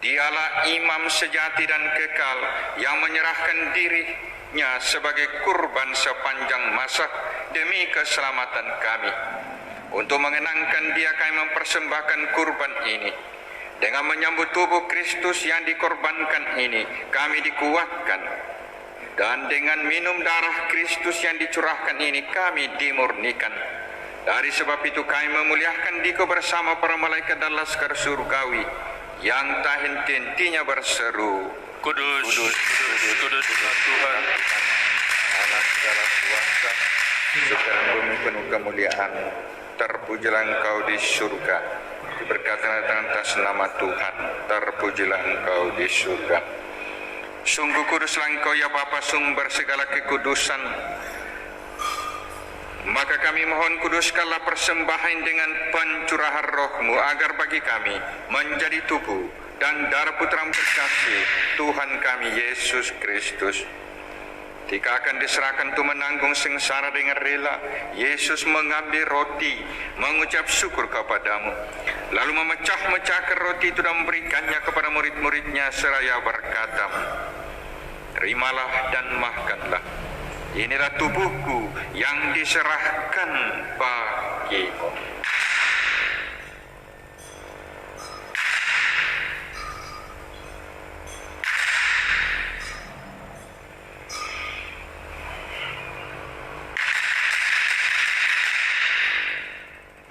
Dialah imam sejati dan kekal yang menyerahkan dirinya sebagai kurban sepanjang masa demi keselamatan kami. Untuk mengenangkan Dia kami mempersembahkan kurban ini. Dengan menyambut tubuh Kristus yang dikorbankan ini, kami dikuatkan. Dan dengan minum darah Kristus yang dicurahkan ini, kami dimurnikan. Dari sebab itu kami memuliakan Dikau bersama para malaikat dan laskar surgawi yang tak henti-hentinya berseru, Kudus, Kudus, Kudus, Kudus Tuhan, Allah segala kuasa, sekarang bumi penuh kemuliaan. Terpujilah Engkau di surga, diberkatilah atas nama Tuhan, terpujilah Engkau di surga. Sungguh kuduslah Engkau ya Bapa, sumber segala kekudusan. Maka kami mohon kuduskanlah persembahan dengan pencurahan roh-Mu, agar bagi kami menjadi tubuh dan darah Putra-Mu terkasih, Tuhan kami Yesus Kristus. Ketika akan diserahkan untuk menanggung sengsara dengan rela, Yesus mengambil roti, mengucap syukur kepadamu, lalu memecah-mecahkan roti itu dan memberikannya kepada murid-muridnya seraya berkata, terimalah dan makanlah. Inilah tubuhku yang diserahkan bagimu.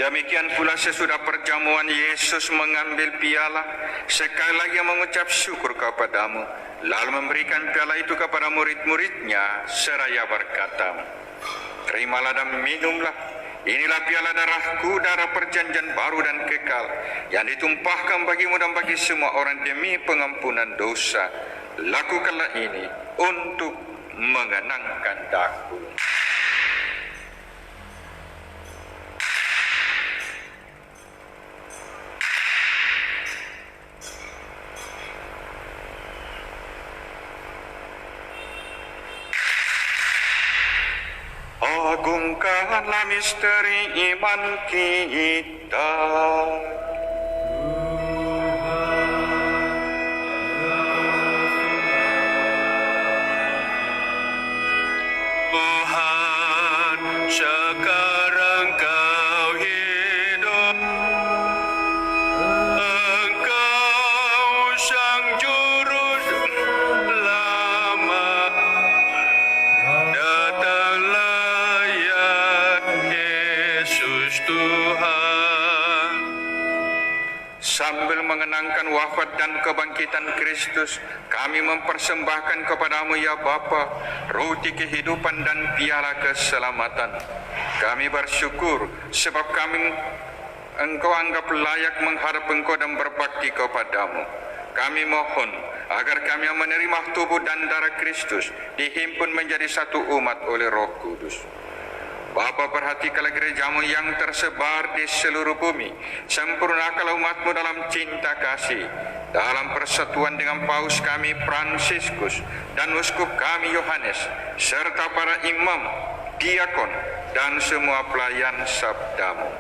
Demikian pula sesudah perjamuan Yesus mengambil piala, sekali lagi mengucap syukur kepadamu, lalu memberikan piala itu kepada murid-muridnya seraya berkata, terimalah dan minumlah, inilah piala darahku, darah perjanjian baru dan kekal, yang ditumpahkan bagimu dan bagi semua orang demi pengampunan dosa. Lakukanlah ini untuk mengenangkan Aku. Agungkanlah misteri iman kita. Tuhan, sekarang Kau hidup. Engkau Sang Juru Selamat. Datanglah Yesus Tuhan. Sambil mengenangkan wafat dan kebangkitan Kristus, kami mempersembahkan kepadamu ya Bapa, roti kehidupan dan piala keselamatan. Kami bersyukur sebab Engkau anggap layak menghadap Engkau dan berbakti kepadamu. Kami mohon agar kami yang menerima tubuh dan darah Kristus dihimpun menjadi satu umat oleh Roh Kudus. Bapa, perhatikanlah gerejamu yang tersebar di seluruh bumi. Sempurnakanlah umatmu dalam cinta kasih, dalam persatuan dengan Paus kami Fransiskus dan uskup kami Yohanes, serta para imam, diakon, dan semua pelayan sabdamu.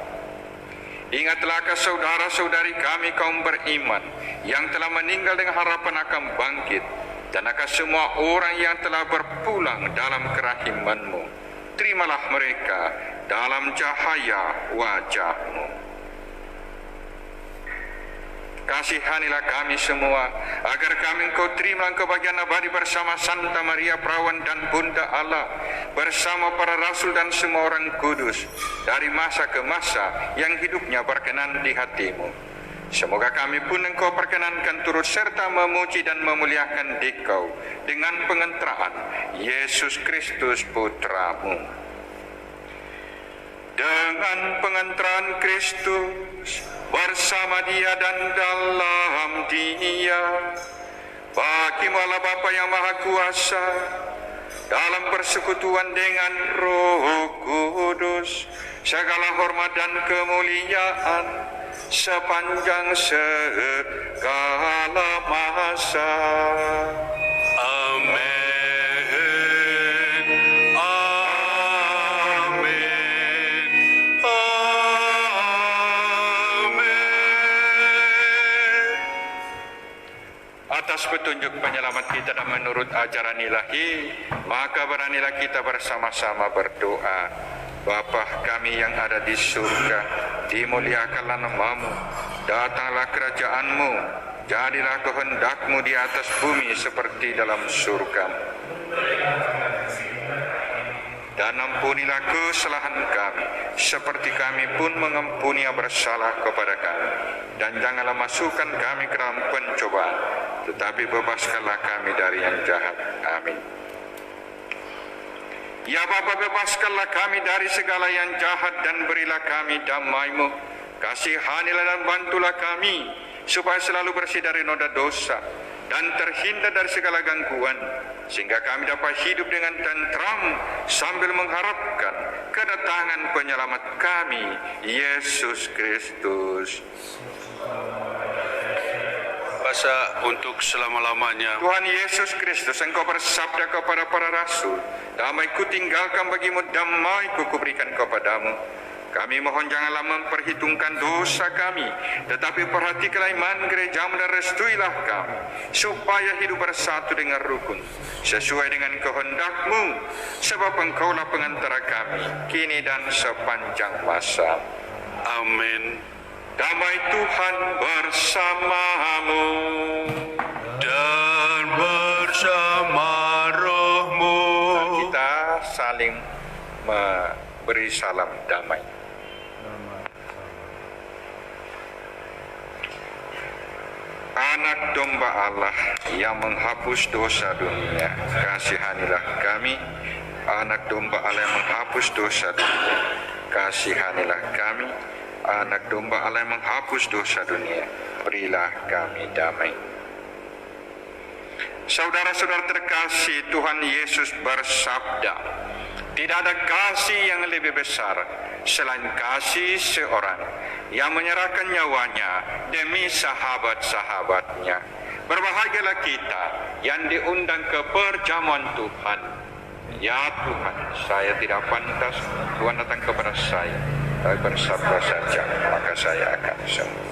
Ingatlah ke saudara-saudari kami kaum beriman yang telah meninggal dengan harapan akan bangkit, dan akan semua orang yang telah berpulang dalam kerahiman-Mu. Terimalah mereka dalam cahaya wajah-Mu. kasihanilah kami semua, agar kami Engkau terima kebahagiaan abadi bersama Santa Maria Perawan dan Bunda Allah, bersama para rasul dan semua orang kudus, dari masa ke masa yang hidupnya berkenan di hati-Mu. Semoga kami pun Engkau perkenankan turut serta memuji dan memuliakan Dikau dengan pengenteraan Yesus Kristus Putra-Mu. Dengan pengantaran Kristus, bersama Dia dan dalam Dia, bagi-Mu Allah Bapa yang Maha Kuasa, dalam persekutuan dengan Roh Kudus, segala hormat dan kemuliaan sepanjang segala masa. Amin. Atas petunjuk penyelamat kita dan menurut ajaran ilahi, maka beranilah kita bersama-sama berdoa. Bapa kami yang ada di surga, dimuliakanlah nama-Mu, datanglah kerajaan-Mu, jadilah kehendak-Mu di atas bumi seperti dalam surga. Dan ampunilah kesalahan kami, seperti kami pun mengampuni yang bersalah kepada kami. Dan janganlah masukkan kami ke dalam pencobaan, tetapi bebaskanlah kami dari yang jahat. Amin. Ya Bapa, bebaskanlah kami dari segala yang jahat dan berilah kami damai-Mu. Kasihanilah dan bantulah kami, supaya selalu bersih dari noda dosa dan terhindar dari segala gangguan, sehingga kami dapat hidup dengan tentram sambil mengharapkan kedatangan penyelamat kami, Yesus Kristus. Kuasa untuk selama-lamanya. Tuhan Yesus Kristus, Engkau bersabda kepada para rasul, damai-Ku tinggalkan bagimu, damai-Ku kuberikan kepadamu. Kami mohon janganlah memperhitungkan dosa kami, tetapi perhatikanlah iman gereja-Mu dan restuilah kami, supaya hidup bersatu dengan rukun, sesuai dengan kehendak-Mu, sebab Engkaulah pengantara kami, kini dan sepanjang masa. Amin. Damai Tuhan bersamamu Dan bersama roh-Mu. Kita saling memberi salam damai. Anak domba Allah yang menghapus dosa dunia, kasihanilah kami. Anak domba Allah yang menghapus dosa dunia, kasihanilah kami. Anak domba Allah yang menghapus dosa dunia, berilah kami damai. Saudara-saudara terkasih, Tuhan Yesus bersabda, tidak ada kasih yang lebih besar selain kasih seorang yang menyerahkan nyawanya demi sahabat-sahabatnya. Berbahagialah kita yang diundang ke perjamuan Tuhan. Ya Tuhan, saya tidak pantas Tuhan datang kepada saya, tapi bersabda saja, maka saya akan sembuh.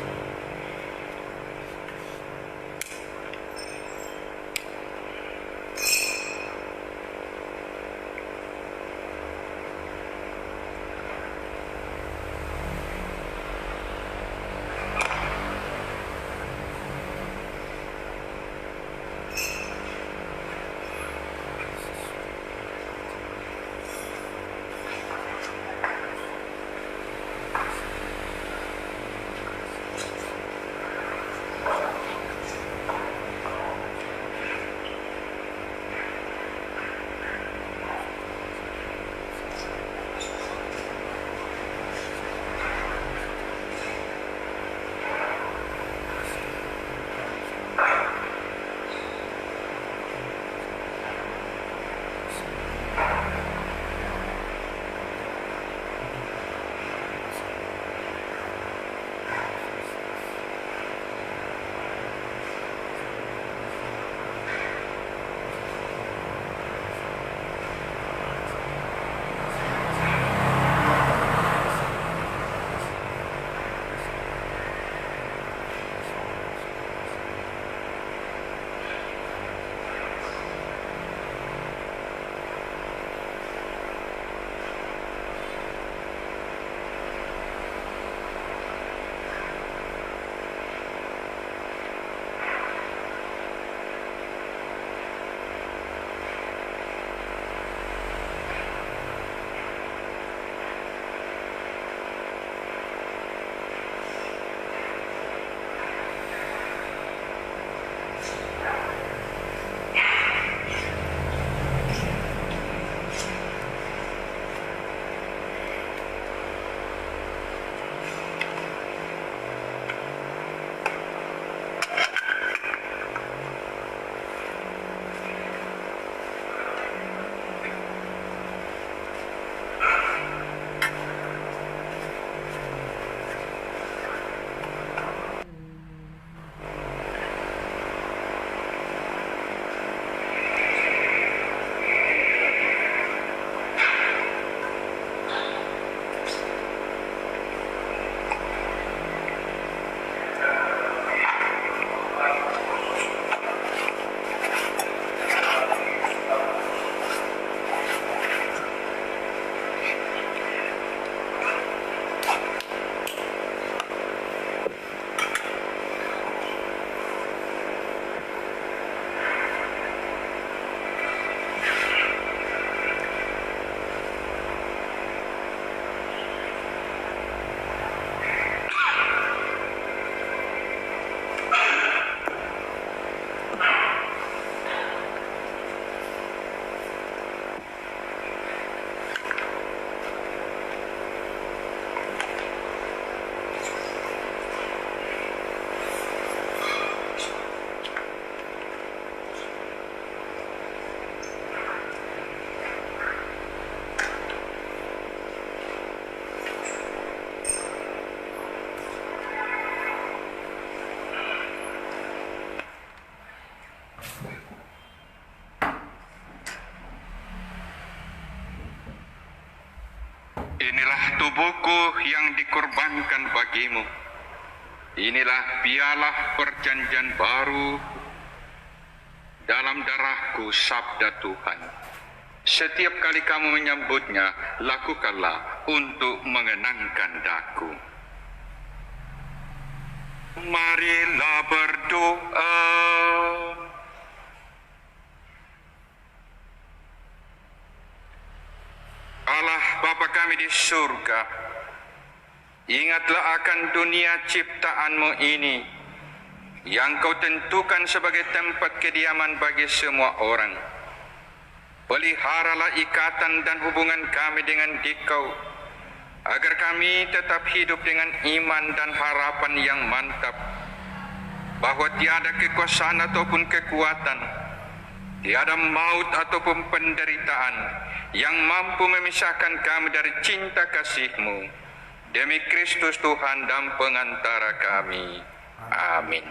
Inilah tubuhku yang dikorbankan bagimu. Inilah piala perjanjian baru dalam darahku, sabda Tuhan. Setiap kali kamu menyambutnya, lakukanlah untuk mengenangkan daku. Marilah berdoa. Allah Bapa kami di surga, ingatlah akan dunia ciptaanmu ini, yang kau tentukan sebagai tempat kediaman bagi semua orang. Peliharalah ikatan dan hubungan kami dengan Dikau, agar kami tetap hidup dengan iman dan harapan yang mantap, bahwa tiada kekuasaan ataupun kekuatan, tiada maut ataupun penderitaan yang mampu memisahkan kami dari cinta kasih-Mu. Demi Kristus Tuhan dan pengantara kami. Amin.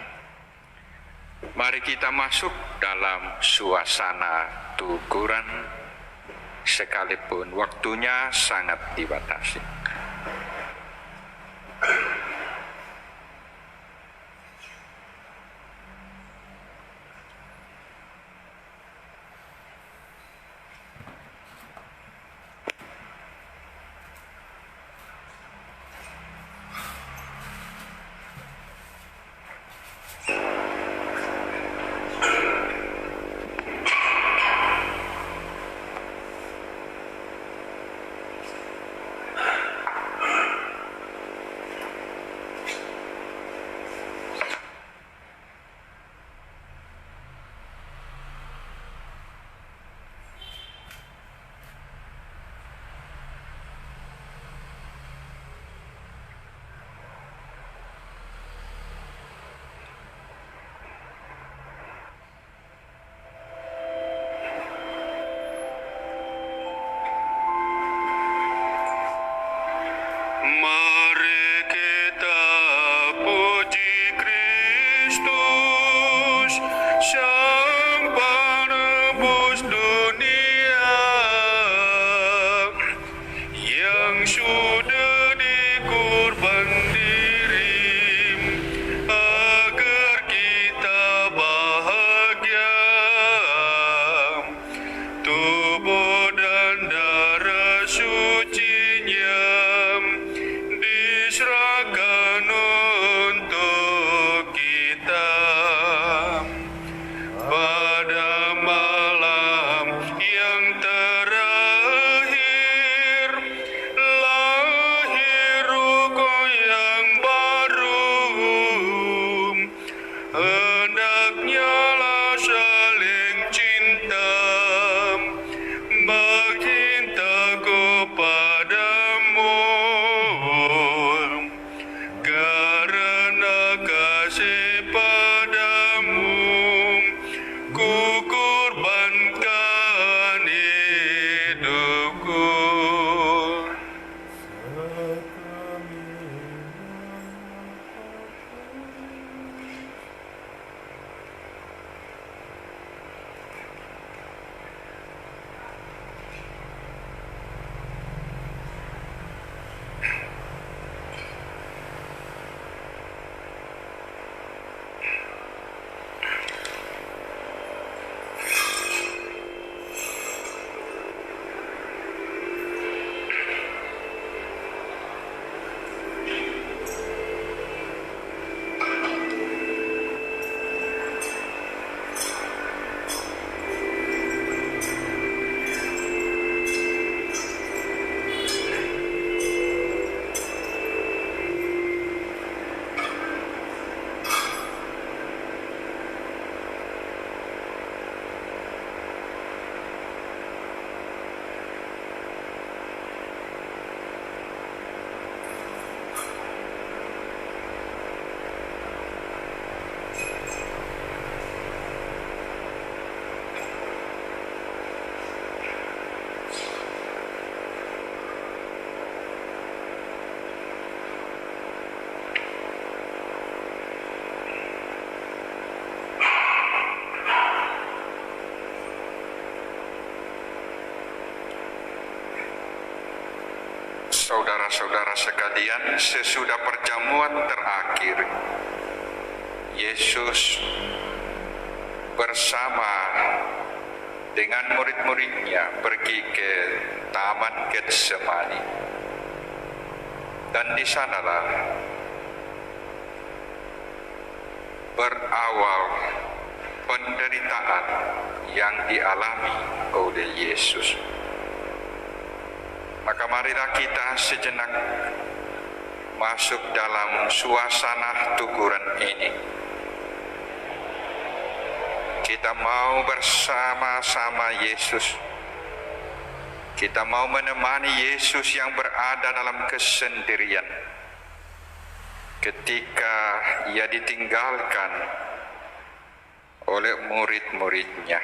Mari kita masuk dalam suasana tuguran, sekalipun waktunya sangat dibatasi. Mari kita puji Kristus, Sang Penebus dunia, yang sudah dikorban diri agar kita bahagia. Tubuh dan darah sucinya diserahkan untuk kita. Pada malam yang terakhir, lahir ruko yang baru. Hendaknya lah saling cinta, bercinta kepadamu, karena kasih padamu ku korbankan hidupku. Saudara-saudara sekalian, sesudah perjamuan terakhir, Yesus bersama dengan murid-muridnya pergi ke Taman Getsemani. Dan di sanalah berawal penderitaan yang dialami oleh Yesus. Maka marilah kita sejenak masuk dalam suasana tuguran ini. Kita mau bersama-sama Yesus. Kita mau menemani Yesus yang berada dalam kesendirian ketika ia ditinggalkan oleh murid-muridnya.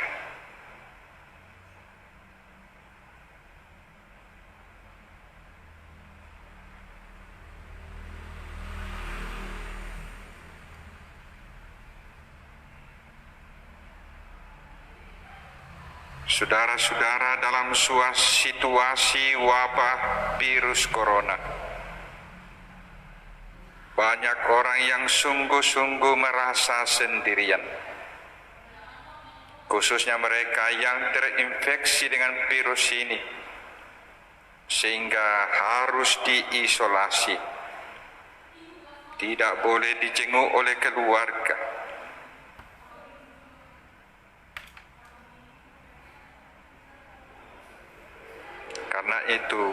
Saudara-saudara, dalam situasi wabah virus corona, banyak orang yang sungguh-sungguh merasa sendirian, khususnya mereka yang terinfeksi dengan virus ini, sehingga harus diisolasi, tidak boleh dijenguk oleh keluarga. Karena itu,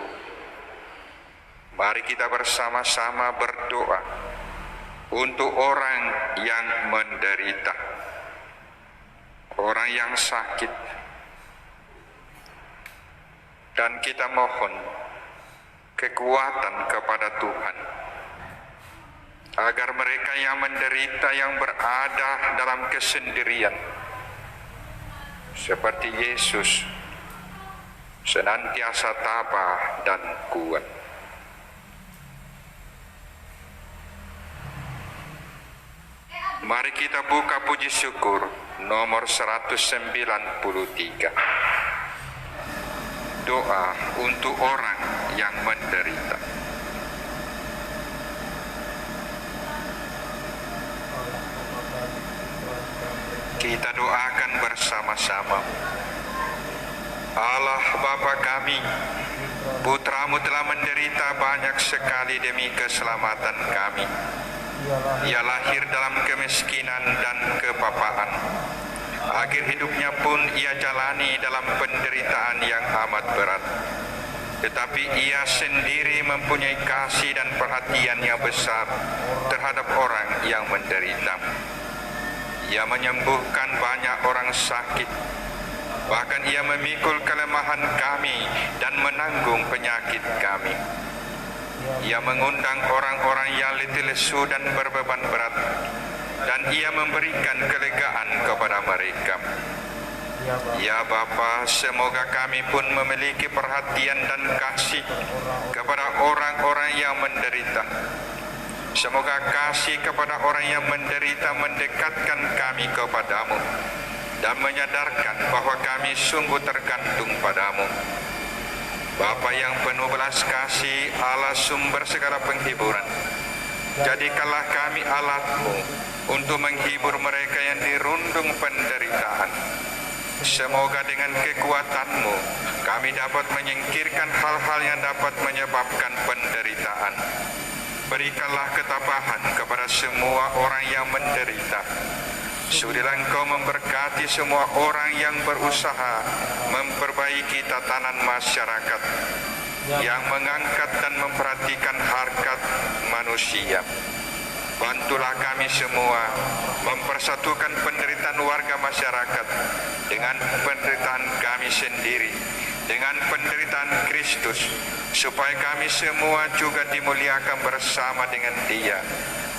mari kita bersama-sama berdoa untuk orang yang menderita, orang yang sakit, dan kita mohon kekuatan kepada Tuhan agar mereka yang menderita, yang berada dalam kesendirian seperti Yesus, senantiasa tabah dan kuat. Mari kita buka puji syukur nomor 193. Doa untuk orang yang menderita. Kita doakan bersama-sama. Allah Bapa kami, Putramu telah menderita banyak sekali demi keselamatan kami. Ia lahir dalam kemiskinan dan kepapaan. Akhir hidupnya pun ia jalani dalam penderitaan yang amat berat. Tetapi ia sendiri mempunyai kasih dan perhatian yang besar terhadap orang yang menderita. Ia menyembuhkan banyak orang sakit. Bahkan ia memikul kelemahan kami dan menanggung penyakit kami. Ia mengundang orang-orang yang letih lesu dan berbeban berat, dan ia memberikan kelegaan kepada mereka. Ya Bapa, semoga kami pun memiliki perhatian dan kasih kepada orang-orang yang menderita. Semoga kasih kepada orang yang menderita mendekatkan kami kepadamu dan menyadarkan bahwa kami sungguh tergantung padamu. Bapa yang penuh belas kasih, Allah sumber segala penghiburan, jadikanlah kami alat-Mu untuk menghibur mereka yang dirundung penderitaan. Semoga dengan kekuatan-Mu kami dapat menyingkirkan hal-hal yang dapat menyebabkan penderitaan. Berikanlah ketabahan kepada semua orang yang menderita. Sudilah Engkau memberkati semua orang yang berusaha memperbaiki tatanan masyarakat, yang mengangkat dan memperhatikan harkat manusia. Bantulah kami semua mempersatukan penderitaan warga masyarakat dengan penderitaan kami sendiri, dengan penderitaan Kristus, supaya kami semua juga dimuliakan bersama dengan Dia,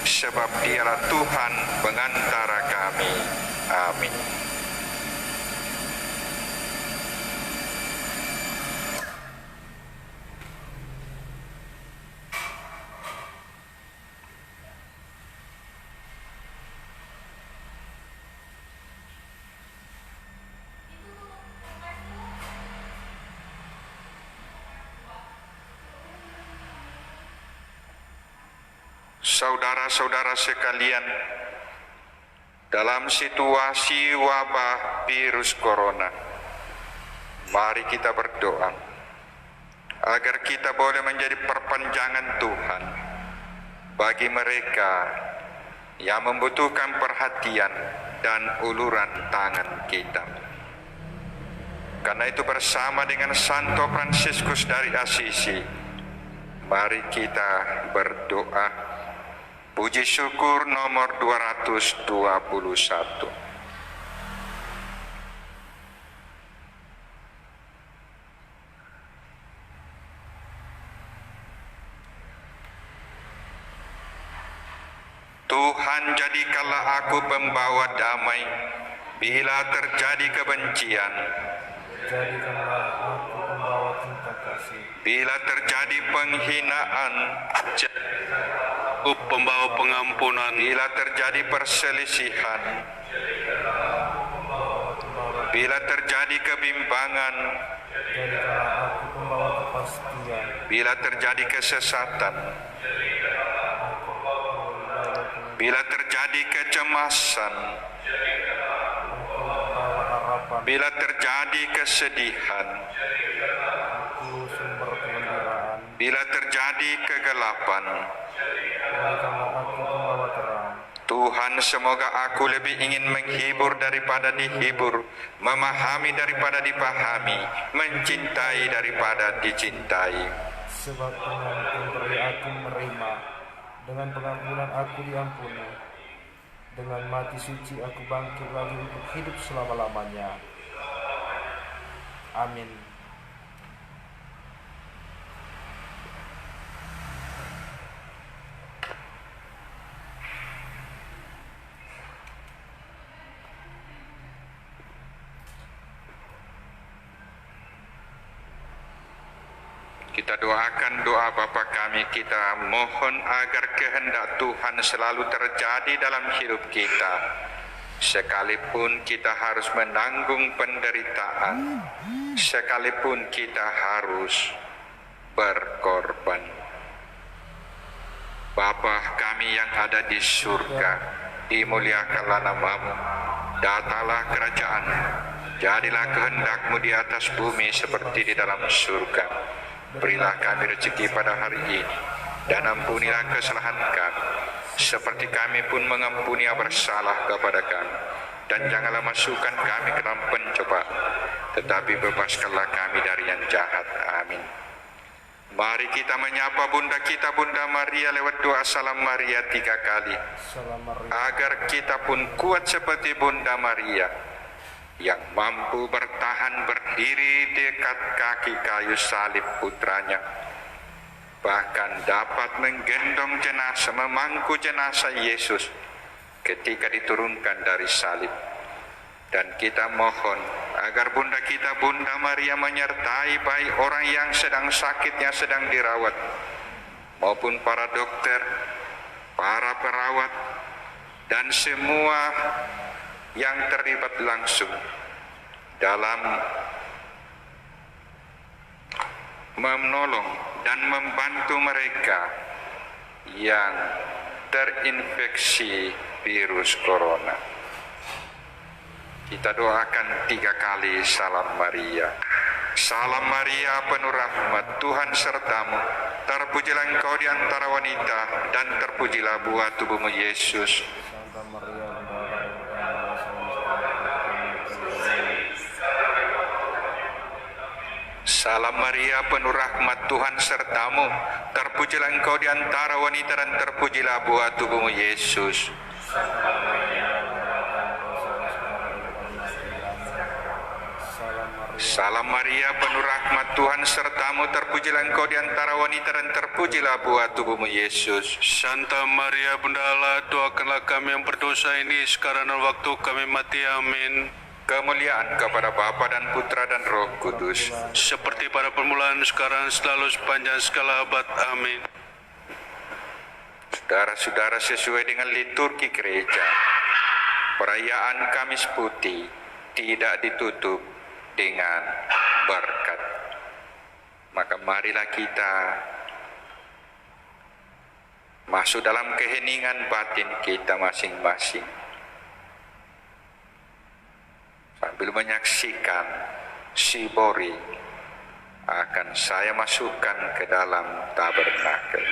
sebab Dialah Tuhan pengantara kami. Amin. Saudara-saudara sekalian, dalam situasi wabah virus corona, mari kita berdoa agar kita boleh menjadi perpanjangan Tuhan bagi mereka yang membutuhkan perhatian dan uluran tangan kita. Karena itu bersama dengan Santo Fransiskus dari Assisi, mari kita berdoa. Puji syukur nomor 221. Tuhan, jadikanlah aku pembawa damai bila terjadi kebencian, Jadikanlah aku pembawa cinta kasih. bila terjadi penghinaan, Aku pembawa pengampunan, bila terjadi perselisihan, bila terjadi kebimbangan, Jadikanlah aku pembawa kepastian. bila terjadi kesesatan, bila terjadi kecemasan, Pembawa harapan. bila terjadi kesedihan, Aku sumber kegembiraan. bila terjadi kegelapan. Jadikanlah aku pembawa terang. Tuhan, semoga aku lebih ingin menghibur daripada dihibur, memahami daripada dipahami, mencintai daripada dicintai. Sebab dengan memberi aku menerima, dengan pengampunan aku diampuni, dengan mati suci aku bangkit lagi untuk hidup selama-lamanya. Amin. Kita doakan doa Bapa kami, kita mohon agar kehendak Tuhan selalu terjadi dalam hidup kita. Sekalipun kita harus menanggung penderitaan, sekalipun kita harus berkorban. Bapa kami yang ada di surga, dimuliakanlah namamu, datanglah kerajaan-Mu, jadilah kehendak-Mu di atas bumi seperti di dalam surga. Berilah kami rezeki pada hari ini, dan ampunilah kesalahan kami, seperti kami pun mengampuni yang bersalah kepada kami. Dan janganlah masukkan kami ke dalam pencobaan, tetapi bebaskanlah kami dari yang jahat. Amin. Mari kita menyapa Bunda kita, Bunda Maria, lewat doa Salam Maria 3 kali, Salam Maria. agar kita pun kuat seperti Bunda Maria, yang mampu bertahan berdiri dekat kaki kayu salib putranya, bahkan dapat menggendong jenazah, memangku jenazah Yesus ketika diturunkan dari salib. Dan kita mohon agar Bunda kita, Bunda Maria, menyertai baik orang yang sedang sakit, yang sedang dirawat, maupun para dokter, para perawat, dan semua yang terlibat langsung dalam menolong dan membantu mereka yang terinfeksi virus corona. Kita doakan 3 kali Salam Maria. Salam Maria, penuh rahmat, Tuhan sertamu. Terpujilah engkau di antara wanita, dan terpujilah buah tubuhmu Yesus. Santa Maria, Bunda Allah, Salam Maria, penuh rahmat, Tuhan sertamu. Terpujilah engkau di antara wanita, dan terpujilah buah tubuhmu Yesus. Salam Maria, penuh rahmat, Tuhan sertamu. Terpujilah engkau di antara wanita, dan terpujilah buah tubuhmu Yesus. Santa Maria Bunda Allah, doakanlah kami yang berdosa ini sekarang dan waktu kami mati. Amin. Kemuliaan kepada Bapa dan Putra dan Roh Kudus, Seperti pada permulaan, sekarang, selalu, sepanjang segala abad. Amin. Saudara-saudara, sesuai dengan liturgi gereja, perayaan Kamis Putih tidak ditutup dengan berkat. Maka marilah kita masuk dalam keheningan batin kita masing-masing sambil menyaksikan sibori akan saya masukkan ke dalam tabernakel.